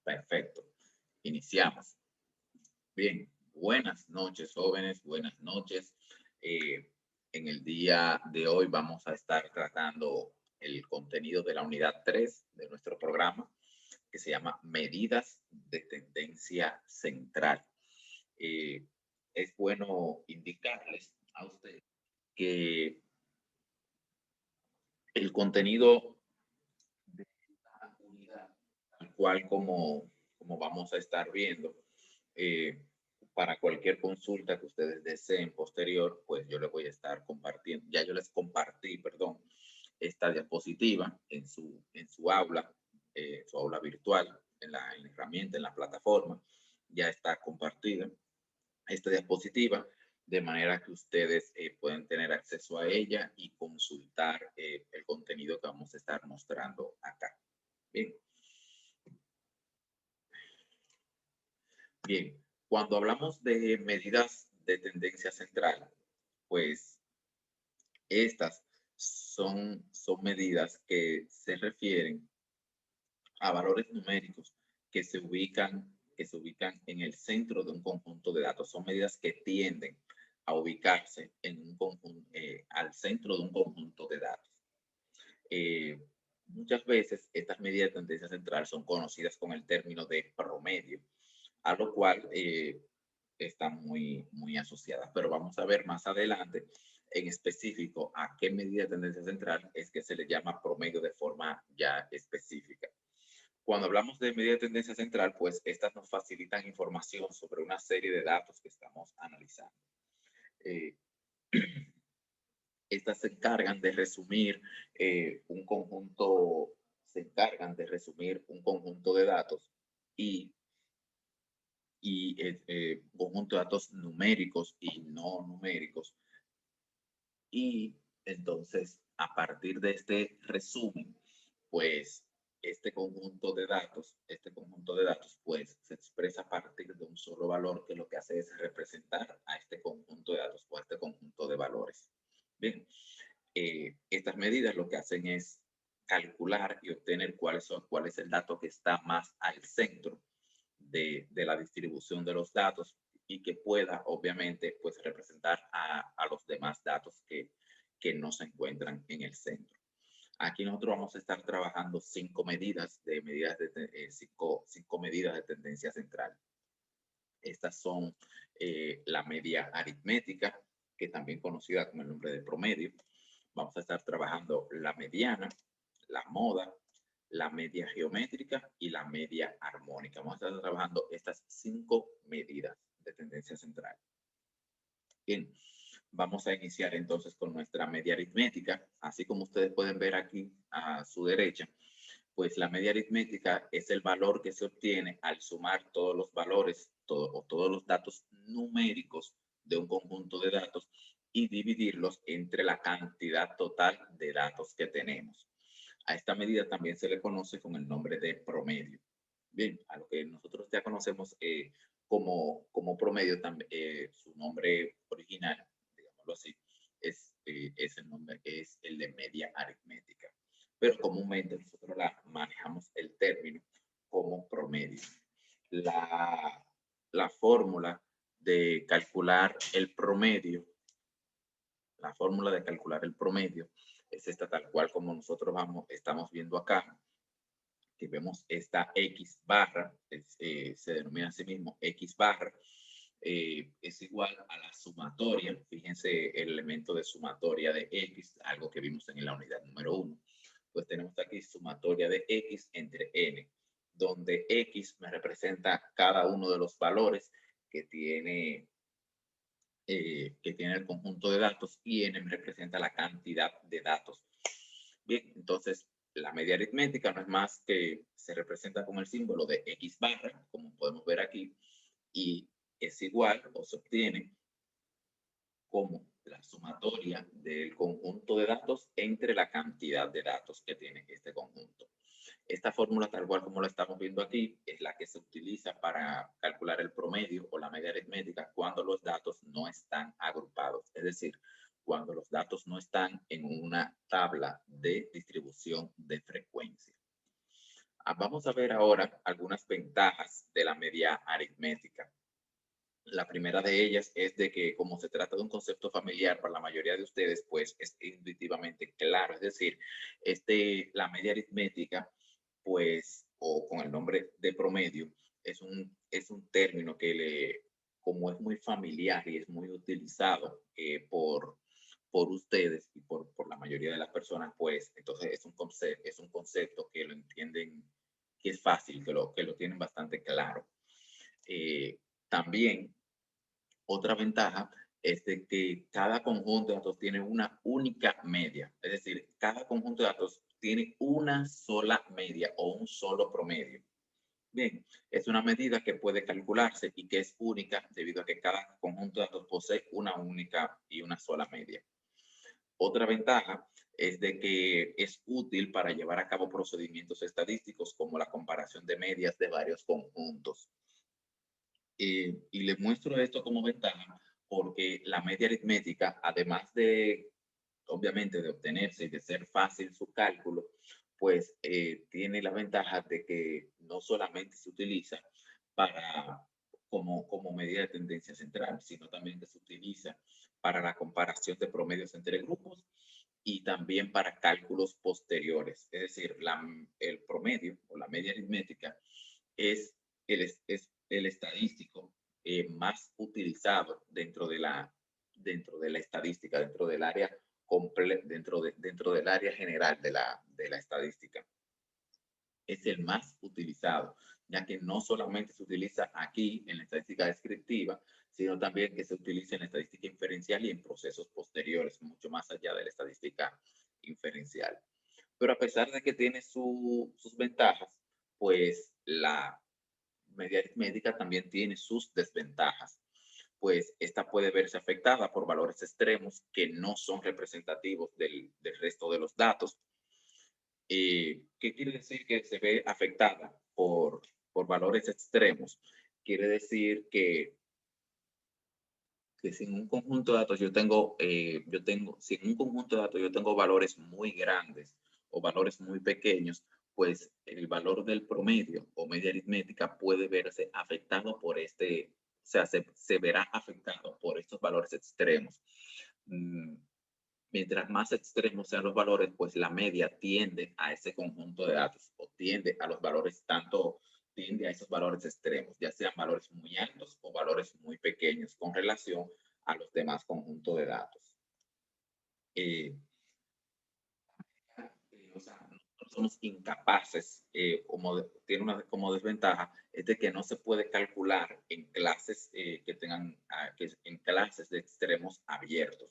Perfecto. Iniciamos. Bien, buenas noches, jóvenes, buenas noches. Eh, en el día de hoy vamos a estar tratando el contenido de la unidad 3 de nuestro programa, que se llama Medidas de Tendencia Central. Eh, es bueno indicarles a ustedes que el contenido de esta unidad, tal cual como vamos a estar viendo, eh, para cualquier consulta que ustedes deseen posterior, pues yo les voy a estar compartiendo, ya yo les compartí, perdón, esta diapositiva en su aula virtual, en la herramienta, en la plataforma, ya está compartida esta diapositiva, de manera que ustedes pueden tener acceso a ella y consultar el contenido que vamos a estar mostrando acá. Bien, bien. Cuando hablamos de medidas de tendencia central, pues estas son medidas que se refieren a valores numéricos que se ubican en el centro de un conjunto de datos. Son medidas que tienden a ubicarse en un conjunto, al centro de un conjunto de datos. Eh, Muchas veces estas medidas de tendencia central son conocidas con el término de promedio, a lo cual están muy asociadas. Pero vamos a ver más adelante en específico a qué medida de tendencia central es que se le llama promedio de forma ya específica. Cuando hablamos de medida de tendencia central, pues estas nos facilitan información sobre una serie de datos que estamos analizando. Eh, Estas se encargan de resumir un conjunto de datos y, un conjunto de datos numéricos y no numéricos. Y entonces, a partir de este resumen, pues este conjunto de datos, pues se expresa a partir de un solo valor que lo que hace es representar a este conjunto de datos o a este conjunto de valores. Bien, estas medidas lo que hacen es calcular y obtener cuál es el dato que está más al centro de la distribución de los datos y que pueda, obviamente, pues representar a los demás datos que no se encuentran en el centro. Aquí nosotros vamos a estar trabajando cinco medidas de tendencia central. Estas son la media aritmética, que también conocida como el nombre de promedio. Vamos a estar trabajando la mediana, la moda, la media geométrica y la media armónica. Vamos a estar trabajando estas 5 medidas de tendencia central. Bien, vamos a iniciar entonces con nuestra media aritmética. Así como ustedes pueden ver aquí a su derecha, pues la media aritmética es el valor que se obtiene al sumar todos los valores o todos los datos numéricos de un conjunto de datos y dividirlos entre la cantidad total de datos que tenemos. A esta medida también se le conoce con el nombre de promedio. Bien, a lo que nosotros ya conocemos como promedio, su nombre original, digámoslo así, es el de media aritmética. Pero comúnmente nosotros manejamos el término como promedio. La, la fórmula de calcular el promedio, la fórmula de calcular el promedio es esta tal cual como nosotros estamos viendo acá, que vemos esta X barra, se denomina a sí mismo X barra, es igual a la sumatoria. Fíjense el elemento de sumatoria de X, algo que vimos en la unidad número 1. Pues tenemos aquí sumatoria de X entre N, donde X me representa cada uno de los valores que tiene el conjunto de datos y N me representa la cantidad de datos. Bien, entonces la media aritmética no es más que se representa con el símbolo de X barra, como podemos ver aquí, y es igual o se obtiene como la sumatoria del conjunto de datos entre la cantidad de datos que tiene este conjunto. Esta fórmula, tal cual como lo estamos viendo aquí, es la que se utiliza para calcular el promedio o la media aritmética cuando los datos no están agrupados, es decir, cuando los datos no están en una tabla de distribución de frecuencia. Vamos a ver ahora algunas ventajas de la media aritmética. La primera de ellas es de que como se trata de un concepto familiar para la mayoría de ustedes, pues es intuitivamente claro. Es decir, la media aritmética, pues, o con el nombre de promedio, es un término que como es muy familiar y es muy utilizado por ustedes y por la mayoría de las personas, pues entonces es un concepto que lo entienden, que es fácil, que lo tienen bastante claro. También otra ventaja es de que cada conjunto de datos tiene una única media, es decir, cada conjunto de datos tiene una sola media o un solo promedio. Bien, es una medida que puede calcularse y que es única debido a que cada conjunto de datos posee una única y una sola media. Otra ventaja es de que es útil para llevar a cabo procedimientos estadísticos como la comparación de medias de varios conjuntos. Y les muestro esto como ventaja porque la media aritmética, además de, obviamente, de obtenerse y de ser fácil su cálculo, pues tiene la ventaja de que no solamente se utiliza para, como medida de tendencia central, sino también que se utiliza para la comparación de promedios entre grupos y también para cálculos posteriores. Es decir, el promedio o la media aritmética es es el estadístico más utilizado dentro de la estadística, dentro del área general de la estadística. Es el más utilizado, ya que no solamente se utiliza aquí en la estadística descriptiva, sino también que se utiliza en la estadística inferencial y en procesos posteriores, mucho más allá de la estadística inferencial. Pero a pesar de que tiene sus ventajas, pues la media aritmética también tiene sus desventajas, pues esta puede verse afectada por valores extremos que no son representativos del resto de los datos. ¿Qué quiere decir que se ve afectada por valores extremos? Quiere decir que si en un conjunto de datos si en un conjunto de datos yo tengo valores muy grandes o valores muy pequeños, pues el valor del promedio o media aritmética puede verse afectado o sea, se verá afectado por estos valores extremos. Mm, Mientras más extremos sean los valores, pues la media tiende a ese conjunto de datos o tiende a los valores, tiende a esos valores extremos, ya sean valores muy altos o valores muy pequeños con relación a los demás conjuntos de datos. Eh, o sea, nosotros somos incapaces, tiene una como desventaja, es de que no se puede calcular en clases en clases de extremos abiertos.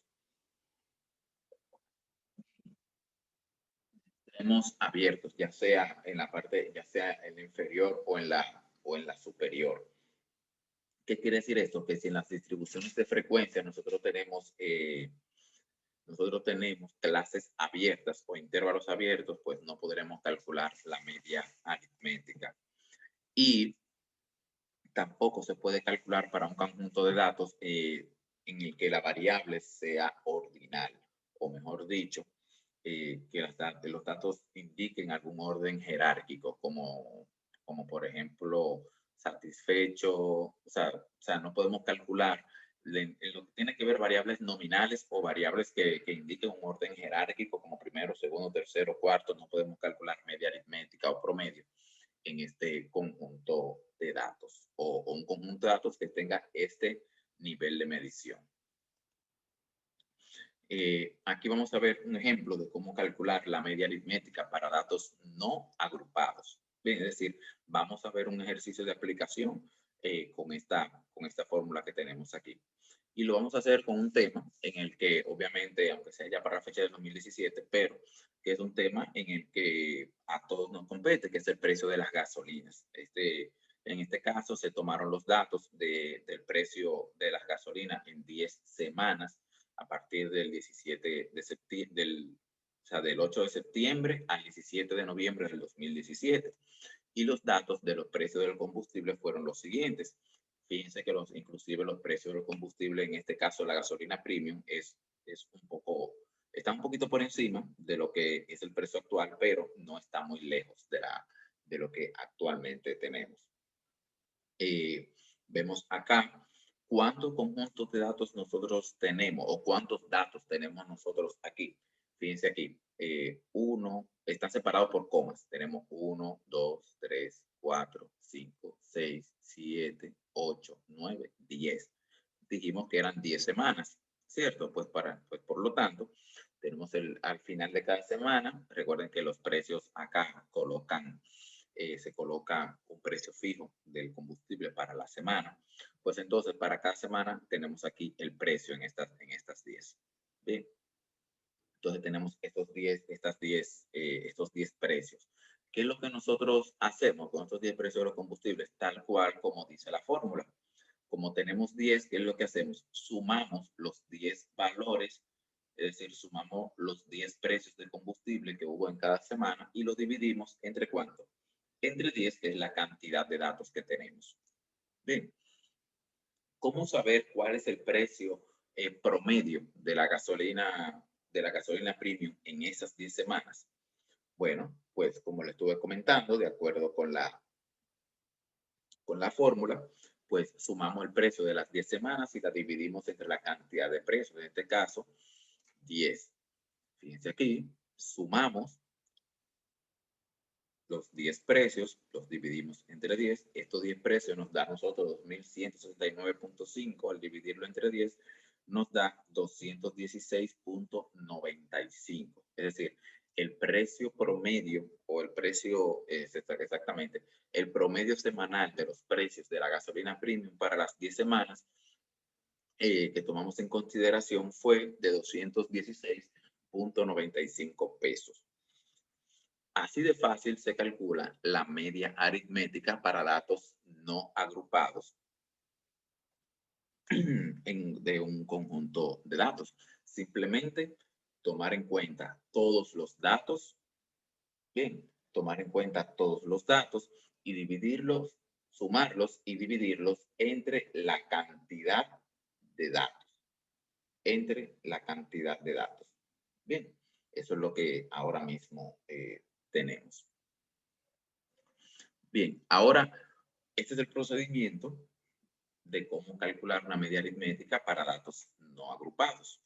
Tenemos abiertos, ya sea en la inferior o en la superior. ¿Qué quiere decir esto? Que si en las distribuciones de frecuencia nosotros tenemos clases abiertas o intervalos abiertos, pues no podremos calcular la media aritmética. Y tampoco se puede calcular para un conjunto de datos en el que la variable sea ordinal, o mejor dicho, que los datos indiquen algún orden jerárquico, como por ejemplo satisfecho, o sea, no podemos calcular en lo que tiene que ver variables nominales o variables que indiquen un orden jerárquico, como primero, segundo, tercero, cuarto, no podemos calcular media aritmética o promedio en este conjunto de datos o un conjunto de datos que tenga este nivel de medición. Aquí vamos a ver un ejemplo de cómo calcular la media aritmética para datos no agrupados. Bien, es decir, vamos a ver un ejercicio de aplicación con esta fórmula que tenemos aquí. Y lo vamos a hacer con un tema en el que, obviamente, aunque sea ya para la fecha del 2017, pero que es un tema en el que a todos nos compete, que es el precio de las gasolinas. En este caso, se tomaron los datos del precio de las gasolinas en 10 semanas a partir del 17 de septiembre, o sea, del 8 de septiembre al 17 de noviembre del 2017. Y los datos de los precios del combustible fueron los siguientes. Fíjense que inclusive los precios del combustible, en este caso la gasolina premium, está un poquito por encima de lo que es el precio actual, pero no está muy lejos de lo que actualmente tenemos. Vemos acá cuántos conjuntos de datos nosotros tenemos o cuántos datos tenemos nosotros aquí. Fíjense aquí, uno, está separado por comas. Tenemos 1, 2, 3, 4, 5, 6, 7, 8, 9, 10. Dijimos que eran 10 semanas, ¿cierto? Pues por lo tanto, tenemos al final de cada semana, recuerden que los precios acá se coloca un precio fijo del combustible para la semana. Pues entonces, para cada semana tenemos aquí el precio en estas 10. Bien. Entonces tenemos estos 10 precios. ¿Qué es lo que nosotros hacemos con estos 10 precios de los combustibles? Tal cual como dice la fórmula. Como tenemos 10, ¿qué es lo que hacemos? Sumamos los 10 valores, es decir, sumamos los 10 precios de combustible que hubo en cada semana y lo dividimos entre ¿cuánto? Entre 10, que es la cantidad de datos que tenemos. Bien, ¿cómo saber cuál es el precio promedio de la gasolina premium en esas 10 semanas? Bueno, pues como le estuve comentando, de acuerdo con la fórmula, pues sumamos el precio de las 10 semanas y la dividimos entre la cantidad de precios, en este caso 10. Fíjense aquí, sumamos los 10 precios, los dividimos entre 10. Estos 10 precios nos da a nosotros 2.169.5. Al dividirlo entre 10, nos da 216.95. Es decir, el precio promedio o el precio, exactamente, el promedio semanal de los precios de la gasolina premium para las 10 semanas que tomamos en consideración fue de 216.95 pesos. Así de fácil se calcula la media aritmética para datos no agrupados de un conjunto de datos. Simplemente tomar en cuenta todos los datos, bien, tomar en cuenta todos los datos y dividirlos, sumarlos y dividirlos entre la cantidad de datos. Entre la cantidad de datos. Bien, eso es lo que ahora mismo tenemos. Bien, ahora, este es el procedimiento de cómo calcular una media aritmética para datos no agrupados.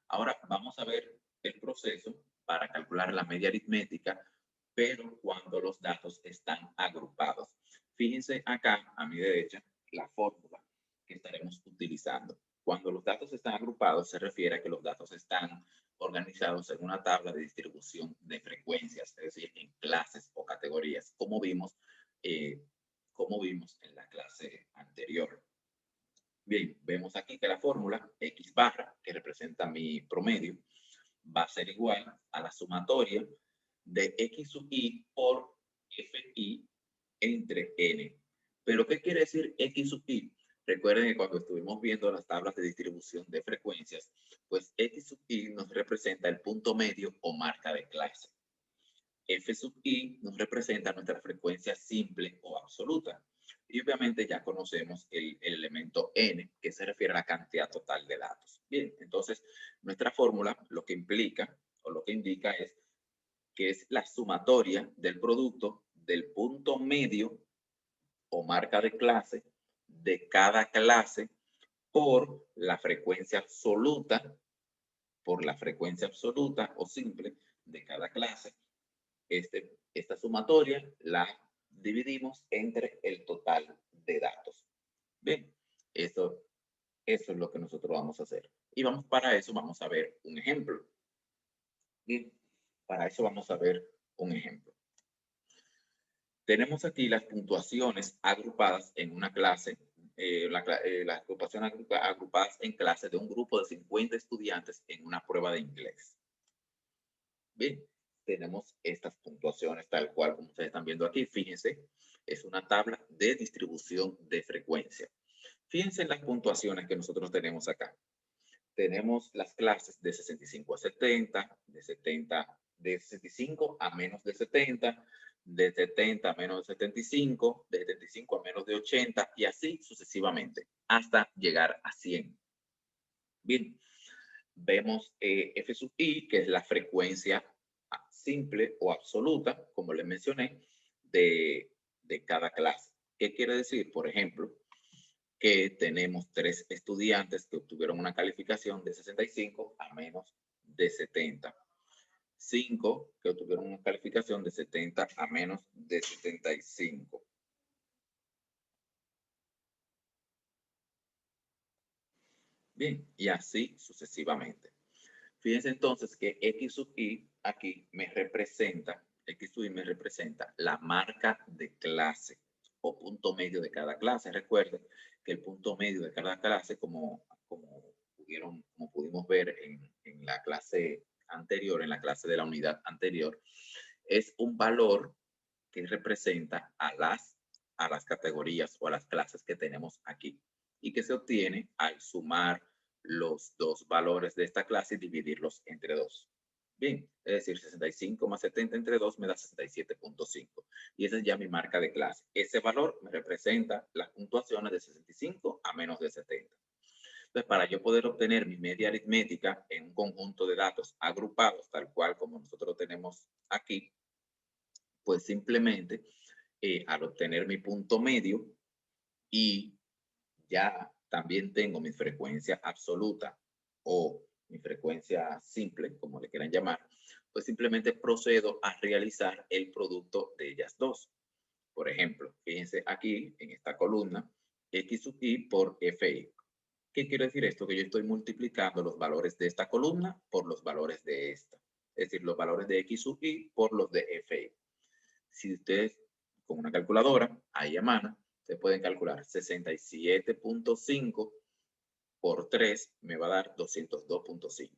Ahora vamos a ver el proceso para calcular la media aritmética, pero cuando los datos están agrupados. Fíjense acá a mi derecha la fórmula que estaremos utilizando. Cuando los datos están agrupados se refiere a que los datos están organizados en una tabla de distribución de frecuencias, es decir, en clases o categorías, como vimos en la clase anterior. Bien, vemos aquí que la fórmula X barra, que representa mi promedio, va a ser igual a la sumatoria de X sub I por Fi entre N. ¿Pero qué quiere decir X sub I? Recuerden que cuando estuvimos viendo las tablas de distribución de frecuencias, pues X sub I nos representa el punto medio o marca de clase. F sub I nos representa nuestra frecuencia simple o absoluta. Y obviamente ya conocemos el elemento N, que se refiere a la cantidad total de datos. Bien, entonces nuestra fórmula lo que implica o lo que indica es que es la sumatoria del producto del punto medio o marca de clase de cada clase por la frecuencia absoluta o simple de cada clase. Esta sumatoria la dividimos entre el total de datos. Bien, eso es lo que nosotros vamos a hacer. Y para eso vamos a ver un ejemplo. Bien, para eso vamos a ver un ejemplo. Tenemos aquí las puntuaciones agrupadas en una clase, las puntuaciones agrupadas en clase de un grupo de 50 estudiantes en una prueba de inglés. Bien, tenemos estas puntuaciones tal cual como ustedes están viendo aquí. Fíjense, es una tabla de distribución de frecuencia. Fíjense en las puntuaciones que nosotros tenemos acá. Tenemos las clases de 65 a 70, de 65 a menos de 70, de 70 a menos de 75, de 75 a menos de 80 y así sucesivamente hasta llegar a 100. Bien, vemos F sub I, que es la frecuencia simple o absoluta, como les mencioné, de cada clase. ¿Qué quiere decir? Por ejemplo, que tenemos 3 estudiantes que obtuvieron una calificación de 65 a menos de 70. 5 que obtuvieron una calificación de 70 a menos de 75. Bien, y así sucesivamente. Fíjense entonces que X sub I aquí me representa, X sub I me representa la marca de clase o punto medio de cada clase. Recuerden que el punto medio de cada clase, como pudimos ver en la clase anterior, en la clase de la unidad anterior, es un valor que representa a las categorías o a las clases que tenemos aquí y que se obtiene al sumar los dos valores de esta clase y dividirlos entre 2. Bien, es decir, 65 más 70 entre 2 me da 67.5. Y esa es ya mi marca de clase. Ese valor me representa las puntuaciones de 65 a menos de 70. Entonces, para yo poder obtener mi media aritmética en un conjunto de datos agrupados, tal cual como nosotros lo tenemos aquí, pues simplemente al obtener mi punto medio y ya también tengo mi frecuencia absoluta o mi frecuencia simple, como le quieran llamar, pues simplemente procedo a realizar el producto de ellas dos. Por ejemplo, fíjense aquí en esta columna, X sub I por FI. ¿Qué quiere decir esto? Que yo estoy multiplicando los valores de esta columna por los valores de esta. Es decir, los valores de X sub I por los de FI. Si ustedes con una calculadora, ahí a mano, ustedes pueden calcular 67.5 por 3 me va a dar 202.5.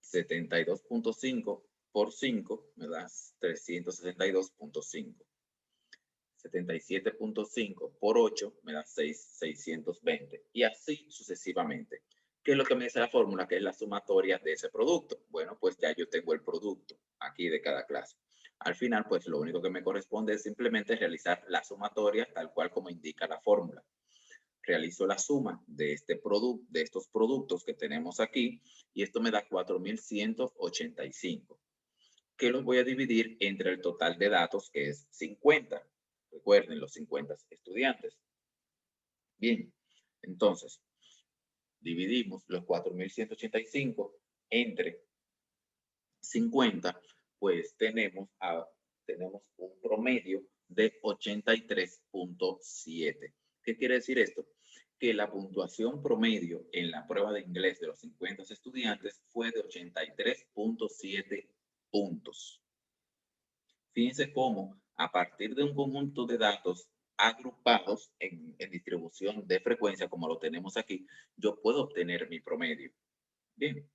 72.5 por 5 me da 362.5. 77.5 por 8 me da 620. Y así sucesivamente. ¿Qué es lo que me dice la fórmula? Que es la sumatoria de ese producto. Bueno, pues ya yo tengo el producto aquí de cada clase. Al final, pues lo único que me corresponde es simplemente realizar la sumatoria tal cual como indica la fórmula. Realizo la suma de estos productos que tenemos aquí y esto me da 4.185. Que los voy a dividir entre el total de datos, que es 50. Recuerden, los 50 estudiantes. Bien, entonces, dividimos los 4.185 entre 50, pues tenemos un promedio de 83.7. ¿Qué quiere decir esto? Que la puntuación promedio en la prueba de inglés de los 50 estudiantes fue de 83.7 puntos. Fíjense cómo a partir de un conjunto de datos agrupados en distribución de frecuencia, como lo tenemos aquí, yo puedo obtener mi promedio. Bien,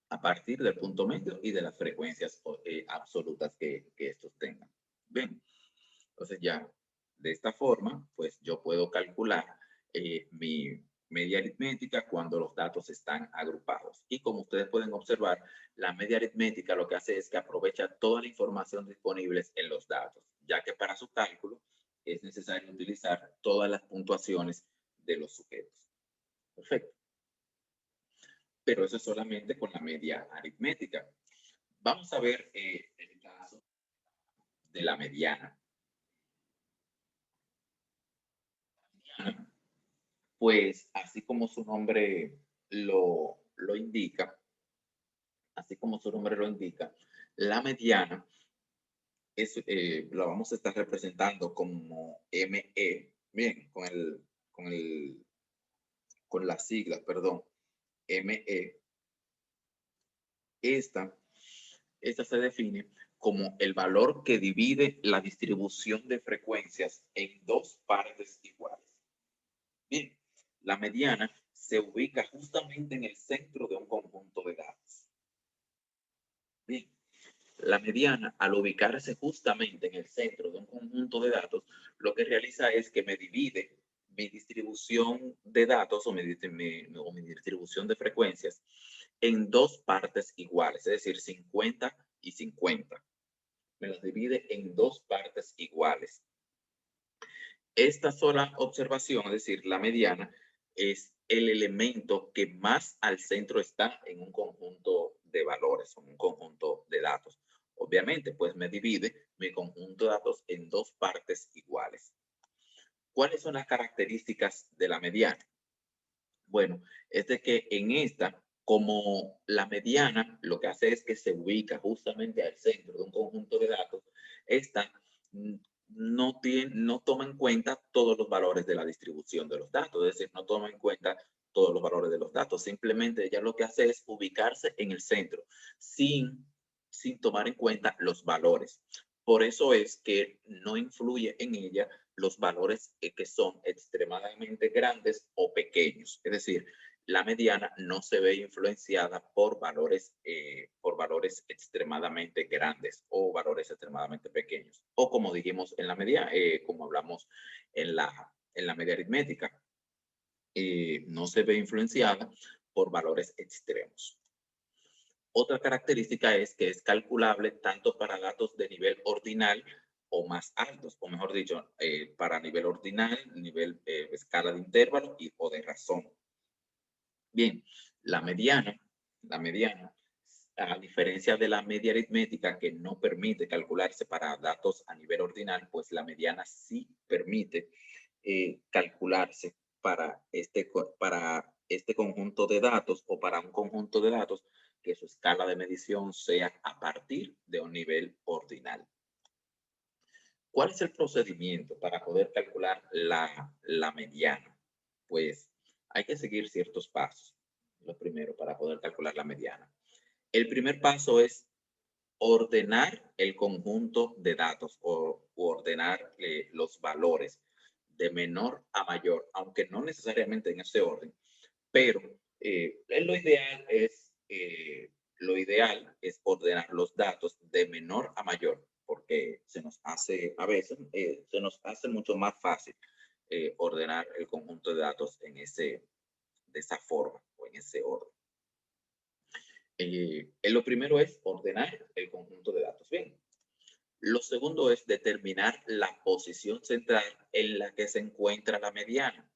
a partir del punto medio y de las frecuencias absolutas que estos tengan. Bien, entonces ya de esta forma, pues yo puedo calcular mi media aritmética cuando los datos están agrupados. Y como ustedes pueden observar, la media aritmética lo que hace es que aprovecha toda la información disponible en los datos, ya que para su cálculo es necesario utilizar todas las puntuaciones de los sujetos. Perfecto. Pero eso es solamente con la media aritmética. Vamos a ver el caso de la mediana. Pues así como su nombre lo indica, la mediana lo vamos a estar representando como ME, bien, con las siglas, perdón, ME. Esta se define como el valor que divide la distribución de frecuencias en dos partes iguales. Bien, la mediana se ubica justamente en el centro de un conjunto de datos. Bien, la mediana, al ubicarse justamente en el centro de un conjunto de datos, lo que realiza es que me divide mi distribución de datos o mi distribución de frecuencias en dos partes iguales, es decir, 50 y 50. Me las divide en dos partes iguales. Esta sola observación, es decir, la mediana, es el elemento que más al centro está en un conjunto de valores, en un conjunto de datos. Obviamente, pues me divide mi conjunto de datos en dos partes iguales. ¿Cuáles son las características de la mediana? Bueno, es de que en esta, como la mediana, lo que hace es que se ubica justamente al centro de un conjunto de datos, esta no toma en cuenta todos los valores de la distribución de los datos, es decir, no toma en cuenta todos los valores de los datos, simplemente ella lo que hace es ubicarse en el centro, sin tomar en cuenta los valores. Por eso es que no influye en ella los valores que son extremadamente grandes o pequeños. Es decir, la mediana no se ve influenciada por valores extremadamente grandes o valores extremadamente pequeños. O como dijimos en la media, como hablamos en la media aritmética, no se ve influenciada por valores extremos. Otra característica es que es calculable tanto para datos de nivel ordinal o más altos, o mejor dicho, para nivel ordinal, nivel escala de intervalo o de razón. Bien, la mediana, a diferencia de la media aritmética que no permite calcularse para datos a nivel ordinal, pues la mediana sí permite calcularse para este conjunto de datos o para un conjunto de datos que su escala de medición sea a partir de un nivel ordinal. ¿Cuál es el procedimiento para poder calcular la mediana? Pues hay que seguir ciertos pasos. Lo primero, para poder calcular la mediana. El primer paso es ordenar el conjunto de datos o ordenar los valores de menor a mayor, aunque no necesariamente en ese orden, pero lo ideal es ordenar los datos de menor a mayor, porque se nos hace a veces, se nos hace mucho más fácil ordenar el conjunto de datos de esa forma o en ese orden. Lo primero es ordenar el conjunto de datos. Bien. Lo segundo es determinar la posición central en la que se encuentra la mediana.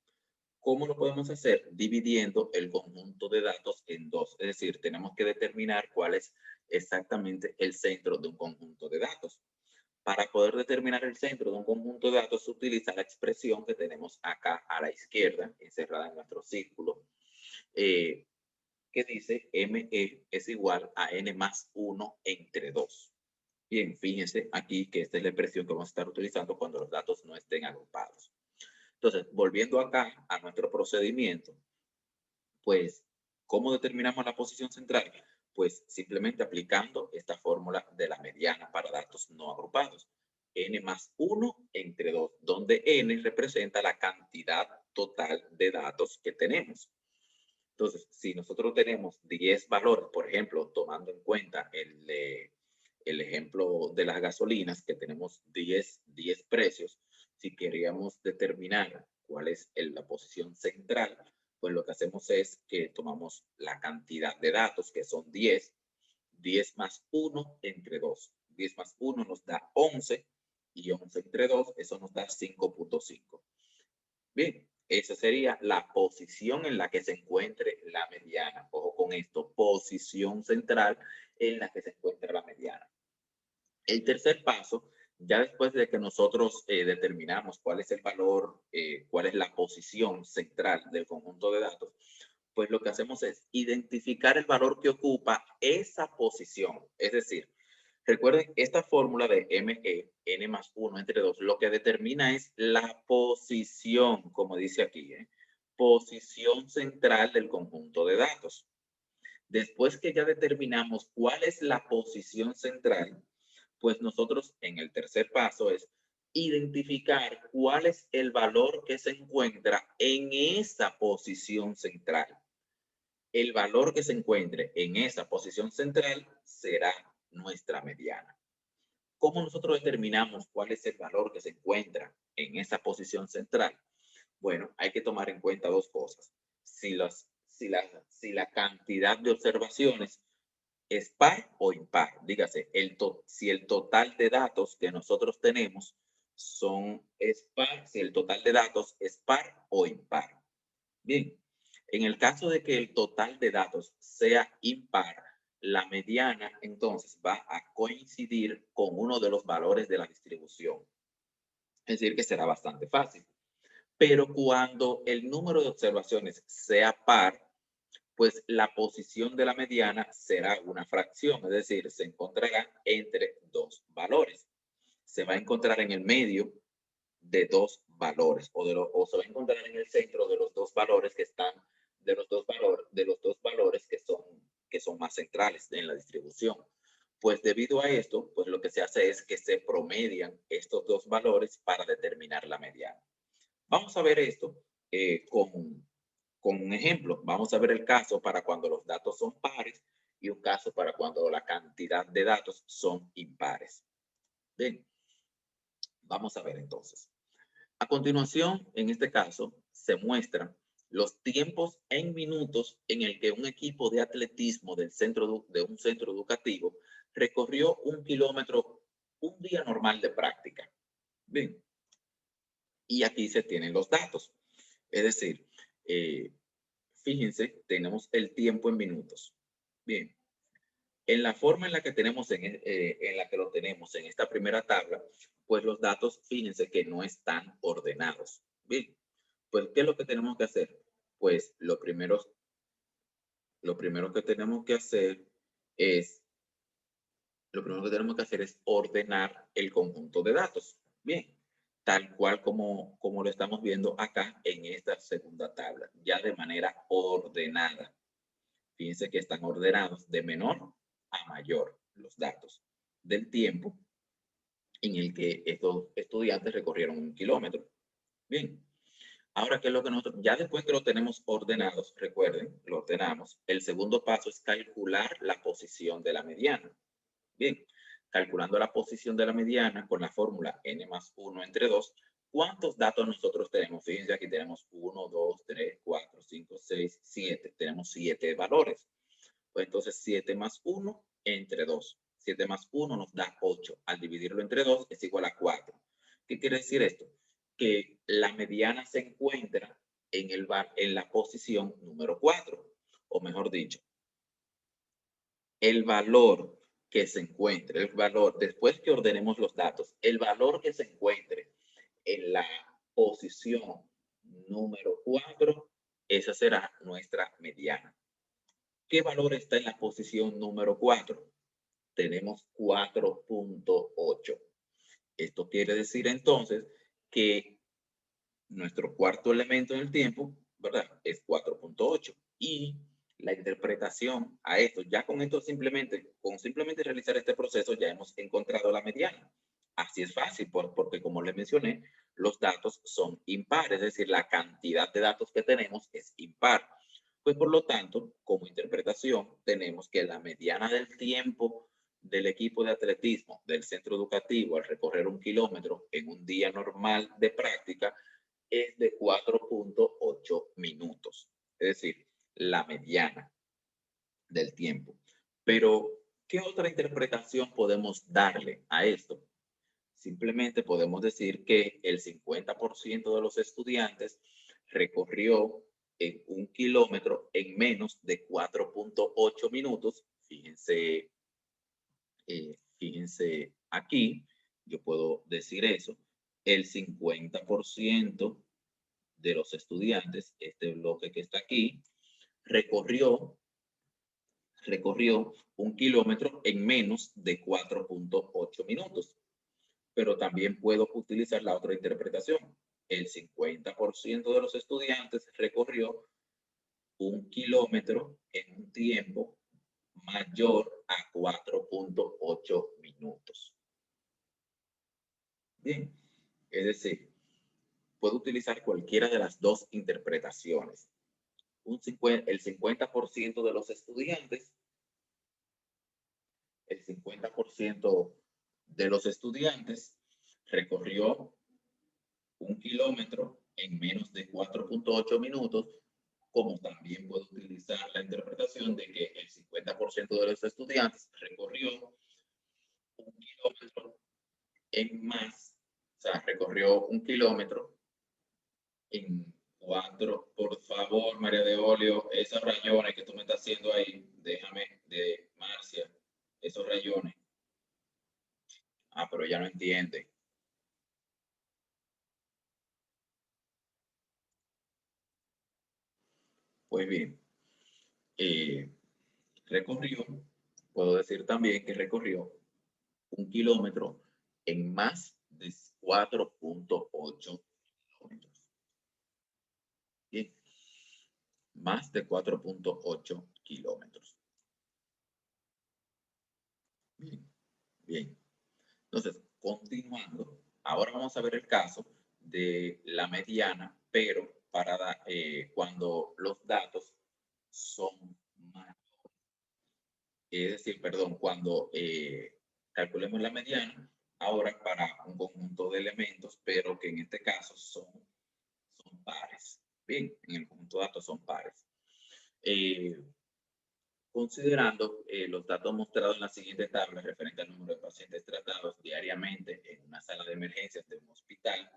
¿Cómo lo podemos hacer? Dividiendo el conjunto de datos en dos. Es decir, tenemos que determinar cuál es exactamente el centro de un conjunto de datos. Para poder determinar el centro de un conjunto de datos se utiliza la expresión que tenemos acá a la izquierda, encerrada en nuestro círculo, que dice ME es igual a N más 1 entre 2. Bien, fíjense aquí que esta es la expresión que vamos a estar utilizando cuando los datos no estén agrupados. Entonces, volviendo acá a nuestro procedimiento, pues, ¿cómo determinamos la posición central? Pues simplemente aplicando esta fórmula de la mediana para datos no agrupados. N más 1 entre 2, donde N representa la cantidad total de datos que tenemos. Entonces, si nosotros tenemos 10 valores, por ejemplo, tomando en cuenta el ejemplo de las gasolinas, que tenemos 10 precios, si queríamos determinar cuál es la posición central, pues lo que hacemos es que tomamos la cantidad de datos, que son 10 más 1 entre 2. 10 más 1 nos da 11 y 11 entre 2, eso nos da 5.5. Bien, esa sería la posición en la que se encuentre la mediana. Ojo con esto, posición central en la que se encuentra la mediana. El tercer paso, ya después de que nosotros determinamos cuál es el valor, cuál es la posición central del conjunto de datos, pues lo que hacemos es identificar el valor que ocupa esa posición. Es decir, recuerden, esta fórmula de ME, N más 1 entre 2, lo que determina es la posición, como dice aquí, posición central del conjunto de datos. Después que ya determinamos cuál es la posición central, pues nosotros en el tercer paso es identificar cuál es el valor que se encuentra en esa posición central. El valor que se encuentre en esa posición central será nuestra mediana. ¿Cómo nosotros determinamos cuál es el valor que se encuentra en esa posición central? Bueno, hay que tomar en cuenta dos cosas. Si la cantidad de observaciones es par o impar, dígase, si el total de datos que nosotros tenemos es par, si el total de datos es par o impar. Bien, en el caso de que el total de datos sea impar, la mediana entonces va a coincidir con uno de los valores de la distribución. Es decir, que será bastante fácil. Pero cuando el número de observaciones sea par, pues la posición de la mediana será una fracción, es decir, se encontrará entre dos valores. Se va a encontrar en el medio de dos valores o se va a encontrar en el centro de los dos valores que están, de los dos valores que son más centrales en la distribución. Pues debido a esto, pues lo que se hace es que se promedian estos dos valores para determinar la mediana. Vamos a ver esto con un ejemplo. Vamos a ver el caso para cuando los datos son pares y un caso para cuando la cantidad de datos son impares. Bien, vamos a ver entonces. A continuación, en este caso, se muestran los tiempos en minutos en el que un equipo de atletismo de un centro educativo recorrió 1 kilómetro un día normal de práctica. Bien, y aquí se tienen los datos. Es decir, fíjense, tenemos el tiempo en minutos. Bien, en la forma en la que en la que lo tenemos en esta primera tabla, pues los datos, fíjense que no están ordenados. Bien, pues ¿qué es lo que tenemos que hacer? Pues lo primero que tenemos que hacer es, ordenar el conjunto de datos. Bien, tal cual como lo estamos viendo acá en esta segunda tabla, ya de manera ordenada. Fíjense que están ordenados de menor a mayor los datos del tiempo en el que estos estudiantes recorrieron 1 kilómetro. Bien, ahora, ¿qué es lo que nosotros, ya después que lo tenemos ordenados, recuerden, lo ordenamos, el segundo paso es calcular la posición de la mediana. Bien, calculando la posición de la mediana con la fórmula n más 1 entre 2, ¿cuántos datos nosotros tenemos? Fíjense, aquí tenemos 1, 2, 3, 4, 5, 6, 7. Tenemos 7 valores. Pues entonces 7 más 1 entre 2. 7 más 1 nos da 8. Al dividirlo entre 2 es igual a 4. ¿Qué quiere decir esto? Que la mediana se encuentra en la posición número 4. O mejor dicho, el valor que se encuentre, el valor, después que ordenemos los datos, el valor que se encuentre en la posición número 4, esa será nuestra mediana. ¿Qué valor está en la posición número 4? Tenemos 4.8. Esto quiere decir entonces que nuestro cuarto elemento en el tiempo, ¿verdad? Es 4.8. Y la interpretación a esto, ya con esto con simplemente realizar este proceso, ya hemos encontrado la mediana. Así es fácil, porque como les mencioné, los datos son impares, es decir, la cantidad de datos que tenemos es impar. Pues por lo tanto, como interpretación, tenemos que la mediana del tiempo del equipo de atletismo del centro educativo al recorrer 1 kilómetro en un día normal de práctica es de 4.8 minutos. Es decir, la mediana del tiempo. Pero, ¿qué otra interpretación podemos darle a esto? Simplemente podemos decir que el 50% de los estudiantes recorrió en 1 kilómetro en menos de 4.8 minutos. Fíjense aquí, yo puedo decir eso. El 50% de los estudiantes, este bloque que está aquí, recorrió 1 kilómetro en menos de 4.8 minutos. Pero también puedo utilizar la otra interpretación. El 50% de los estudiantes recorrió 1 kilómetro en un tiempo mayor a 4.8 minutos. Bien, es decir, puedo utilizar cualquiera de las dos interpretaciones. El 50% de los estudiantes, recorrió 1 kilómetro en menos de 4.8 minutos, como también puedo utilizar la interpretación de que el 50% de los estudiantes recorrió 1 kilómetro recorrió 1 kilómetro en 4, por favor, María de Olio, esos rayones que tú me estás haciendo ahí, déjame de Marcia, esos rayones. Ah, pero ya no entiende. Pues bien, recorrió, puedo decir también que recorrió 1 kilómetro en más de 4.8 kilómetros. Bien, más de 4.8 kilómetros. Bien, bien. Entonces, continuando, ahora vamos a ver el caso de la mediana, pero para cuando los datos son mayores. Es decir, perdón, cuando calculemos la mediana, ahora para un conjunto de elementos, pero que en este caso son pares. Bien, en el conjunto de datos son pares. Eh, Considerando los datos mostrados en la siguiente tabla referente al número de pacientes tratados diariamente en una sala de emergencias de un hospital,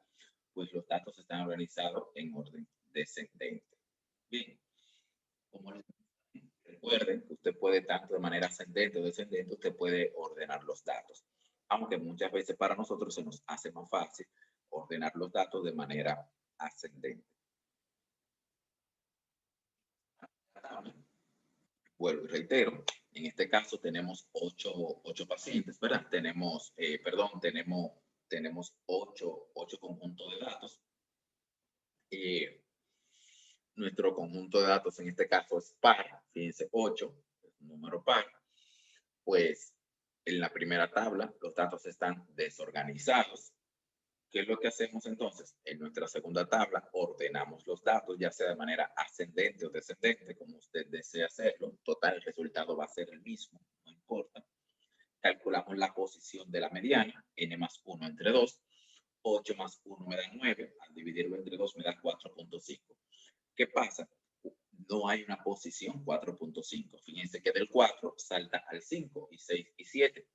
pues los datos están organizados en orden descendente. Bien, como les recuerden que usted puede tanto de manera ascendente o descendente, usted puede ordenar los datos, aunque muchas veces para nosotros se nos hace más fácil ordenar los datos de manera ascendente. Vuelvo y reitero, en este caso tenemos ocho pacientes, ¿verdad? Tenemos, tenemos ocho conjuntos de datos. Nuestro conjunto de datos en este caso es par, fíjense, 8, es un número par. Pues en la primera tabla los datos están desorganizados. ¿Qué es lo que hacemos entonces? En nuestra segunda tabla ordenamos los datos, ya sea de manera ascendente o descendente, como usted desee hacerlo. Total, el resultado va a ser el mismo, no importa. Calculamos la posición de la mediana, n más 1 entre 2. 8 más 1 me da 9, al dividirlo entre 2 me da 4.5. ¿Qué pasa? No hay una posición 4.5. Fíjense que del 4 salta al 5 y 6 y 7.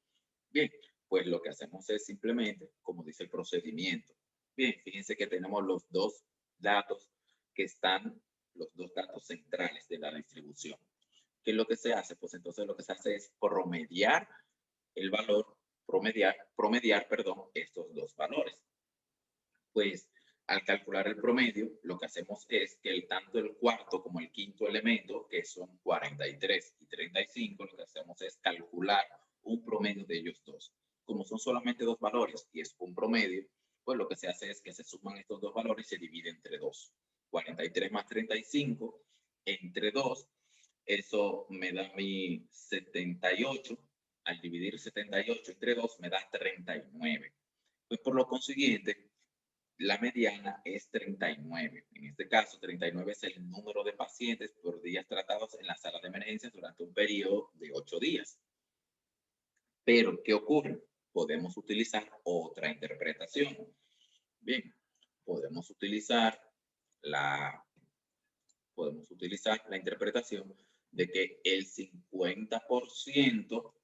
Bien, pues lo que hacemos es simplemente, como dice el procedimiento. Bien, fíjense que tenemos los dos datos que están, los dos datos centrales de la distribución. ¿Qué es lo que se hace? Pues entonces lo que se hace es promediar el valor, promediar, perdón, estos dos valores. Pues al calcular el promedio, lo que hacemos es que tanto el cuarto como el quinto elemento, que son 43 y 35, lo que hacemos es calcular un promedio de ellos dos. Como son solamente dos valores y es un promedio, pues lo que se hace es que se suman estos dos valores y se divide entre 2. 43 más 35 entre 2, eso me da mi 78. Al dividir 78 entre 2 me da 39. Pues por lo consiguiente, la mediana es 39. En este caso, 39 es el número de pacientes por días tratados en la sala de emergencias durante un periodo de 8 días. Pero, ¿qué ocurre? Podemos utilizar otra interpretación. Bien, podemos utilizar la interpretación de que el 50%,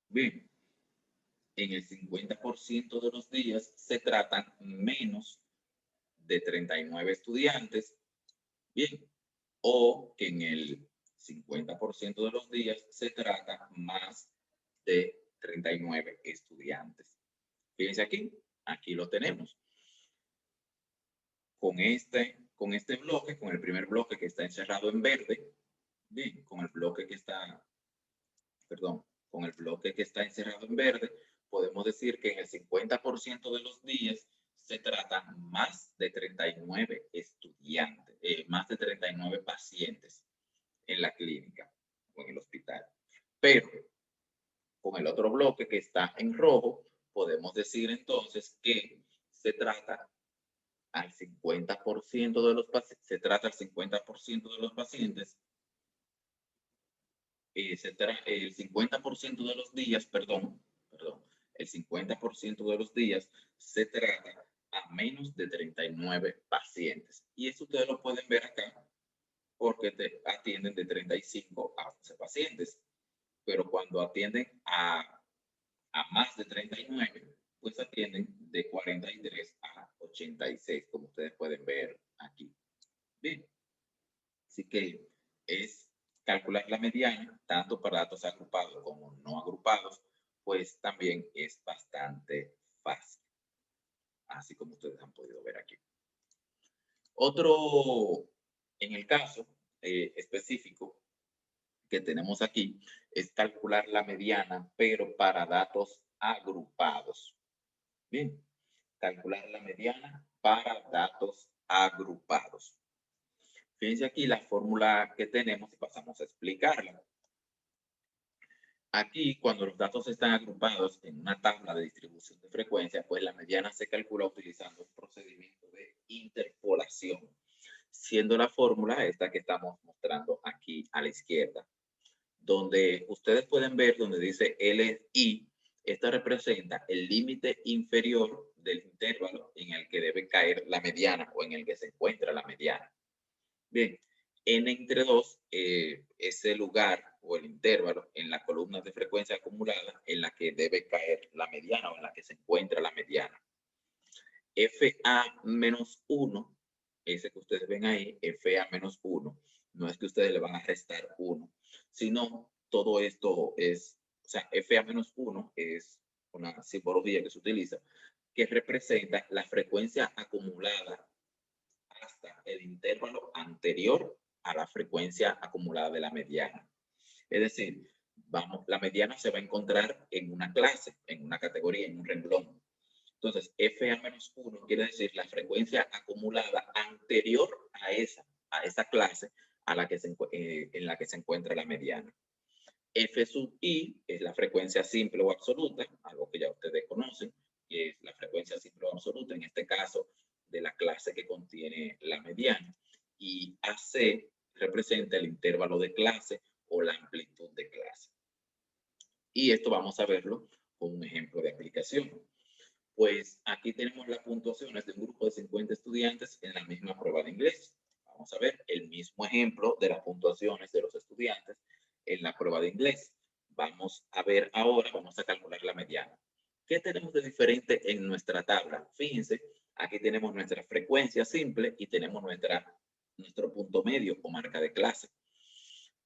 bien, en el 50% de los días se tratan menos de 39 estudiantes, bien, o que en el 50% de los días se trata más de 39 estudiantes. Fíjense aquí lo tenemos. Con este bloque, con el primer bloque que está encerrado en verde, bien, con el bloque que está, perdón, con el bloque que está encerrado en verde, podemos decir que en el 50% de los días se tratan más de 39 estudiantes, más de 39 pacientes en la clínica o en el hospital. Pero con el otro bloque que está en rojo, podemos decir entonces que se trata al 50% de los pacientes, de los pacientes, el 50% de los días, el 50% de los días se trata a menos de 39 pacientes. Y eso ustedes lo pueden ver acá porque te atienden de 35 a 11 pacientes. Pero cuando atienden a más de 39, pues atienden de 43 a 86 mediana, tanto para datos agrupados como no agrupados, pues también es bastante fácil, así como ustedes han podido ver aquí. Otro, en el caso específico que tenemos aquí, es calcular la mediana, pero para datos agrupados. Bien, calcular la mediana para datos agrupados. Fíjense aquí la fórmula que tenemos y pasamos a explicarla. Aquí, cuando los datos están agrupados en una tabla de distribución de frecuencia, pues la mediana se calcula utilizando un procedimiento de interpolación, siendo la fórmula esta que estamos mostrando aquí a la izquierda, donde ustedes pueden ver donde dice LI, esta representa el límite inferior del intervalo en el que debe caer la mediana o en el que se encuentra la mediana. Bien, n entre 2 es el lugar o el intervalo en la columna de frecuencia acumulada en la que debe caer la mediana o en la que se encuentra la mediana. FA menos 1, ese que ustedes ven ahí, FA menos 1, no es que ustedes le van a restar 1, sino todo esto es, o sea, FA menos 1 es una simbología que se utiliza que representa la frecuencia acumulada hasta el intervalo anterior a la frecuencia acumulada de la mediana. Es decir, vamos, la mediana se va a encontrar en una clase, en una categoría, en un renglón. Entonces, FA-1 quiere decir la frecuencia acumulada anterior a esa clase en la que se encuentra la mediana. F sub i es la frecuencia simple o absoluta, algo que ya ustedes conocen, que es la frecuencia simple o absoluta, en este caso, de la clase que contiene la mediana. Y AC representa el intervalo de clase o la amplitud de clase. Y esto vamos a verlo con un ejemplo de aplicación. Pues aquí tenemos las puntuaciones de un grupo de 50 estudiantes en la misma prueba de inglés. Vamos a ver el mismo ejemplo de las puntuaciones de los estudiantes en la prueba de inglés. Vamos a ver ahora, vamos a calcular la mediana. ¿Qué tenemos de diferente en nuestra tabla? Fíjense, aquí tenemos nuestra frecuencia simple y tenemos nuestro punto medio o marca de clase.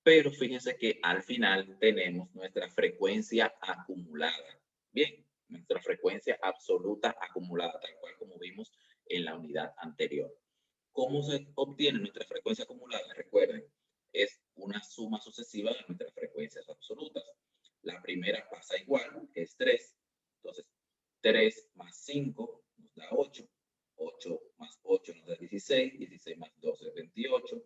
Pero fíjense que al final tenemos nuestra frecuencia acumulada. Bien, nuestra frecuencia absoluta acumulada, tal cual como vimos en la unidad anterior. ¿Cómo se obtiene nuestra frecuencia acumulada? Recuerden, es una suma sucesiva de nuestras frecuencias absolutas. La primera pasa igual, que es 3. Entonces, 3 más 5 nos da 8. 8 más 8 nos da 16. 16 más 12 es 28.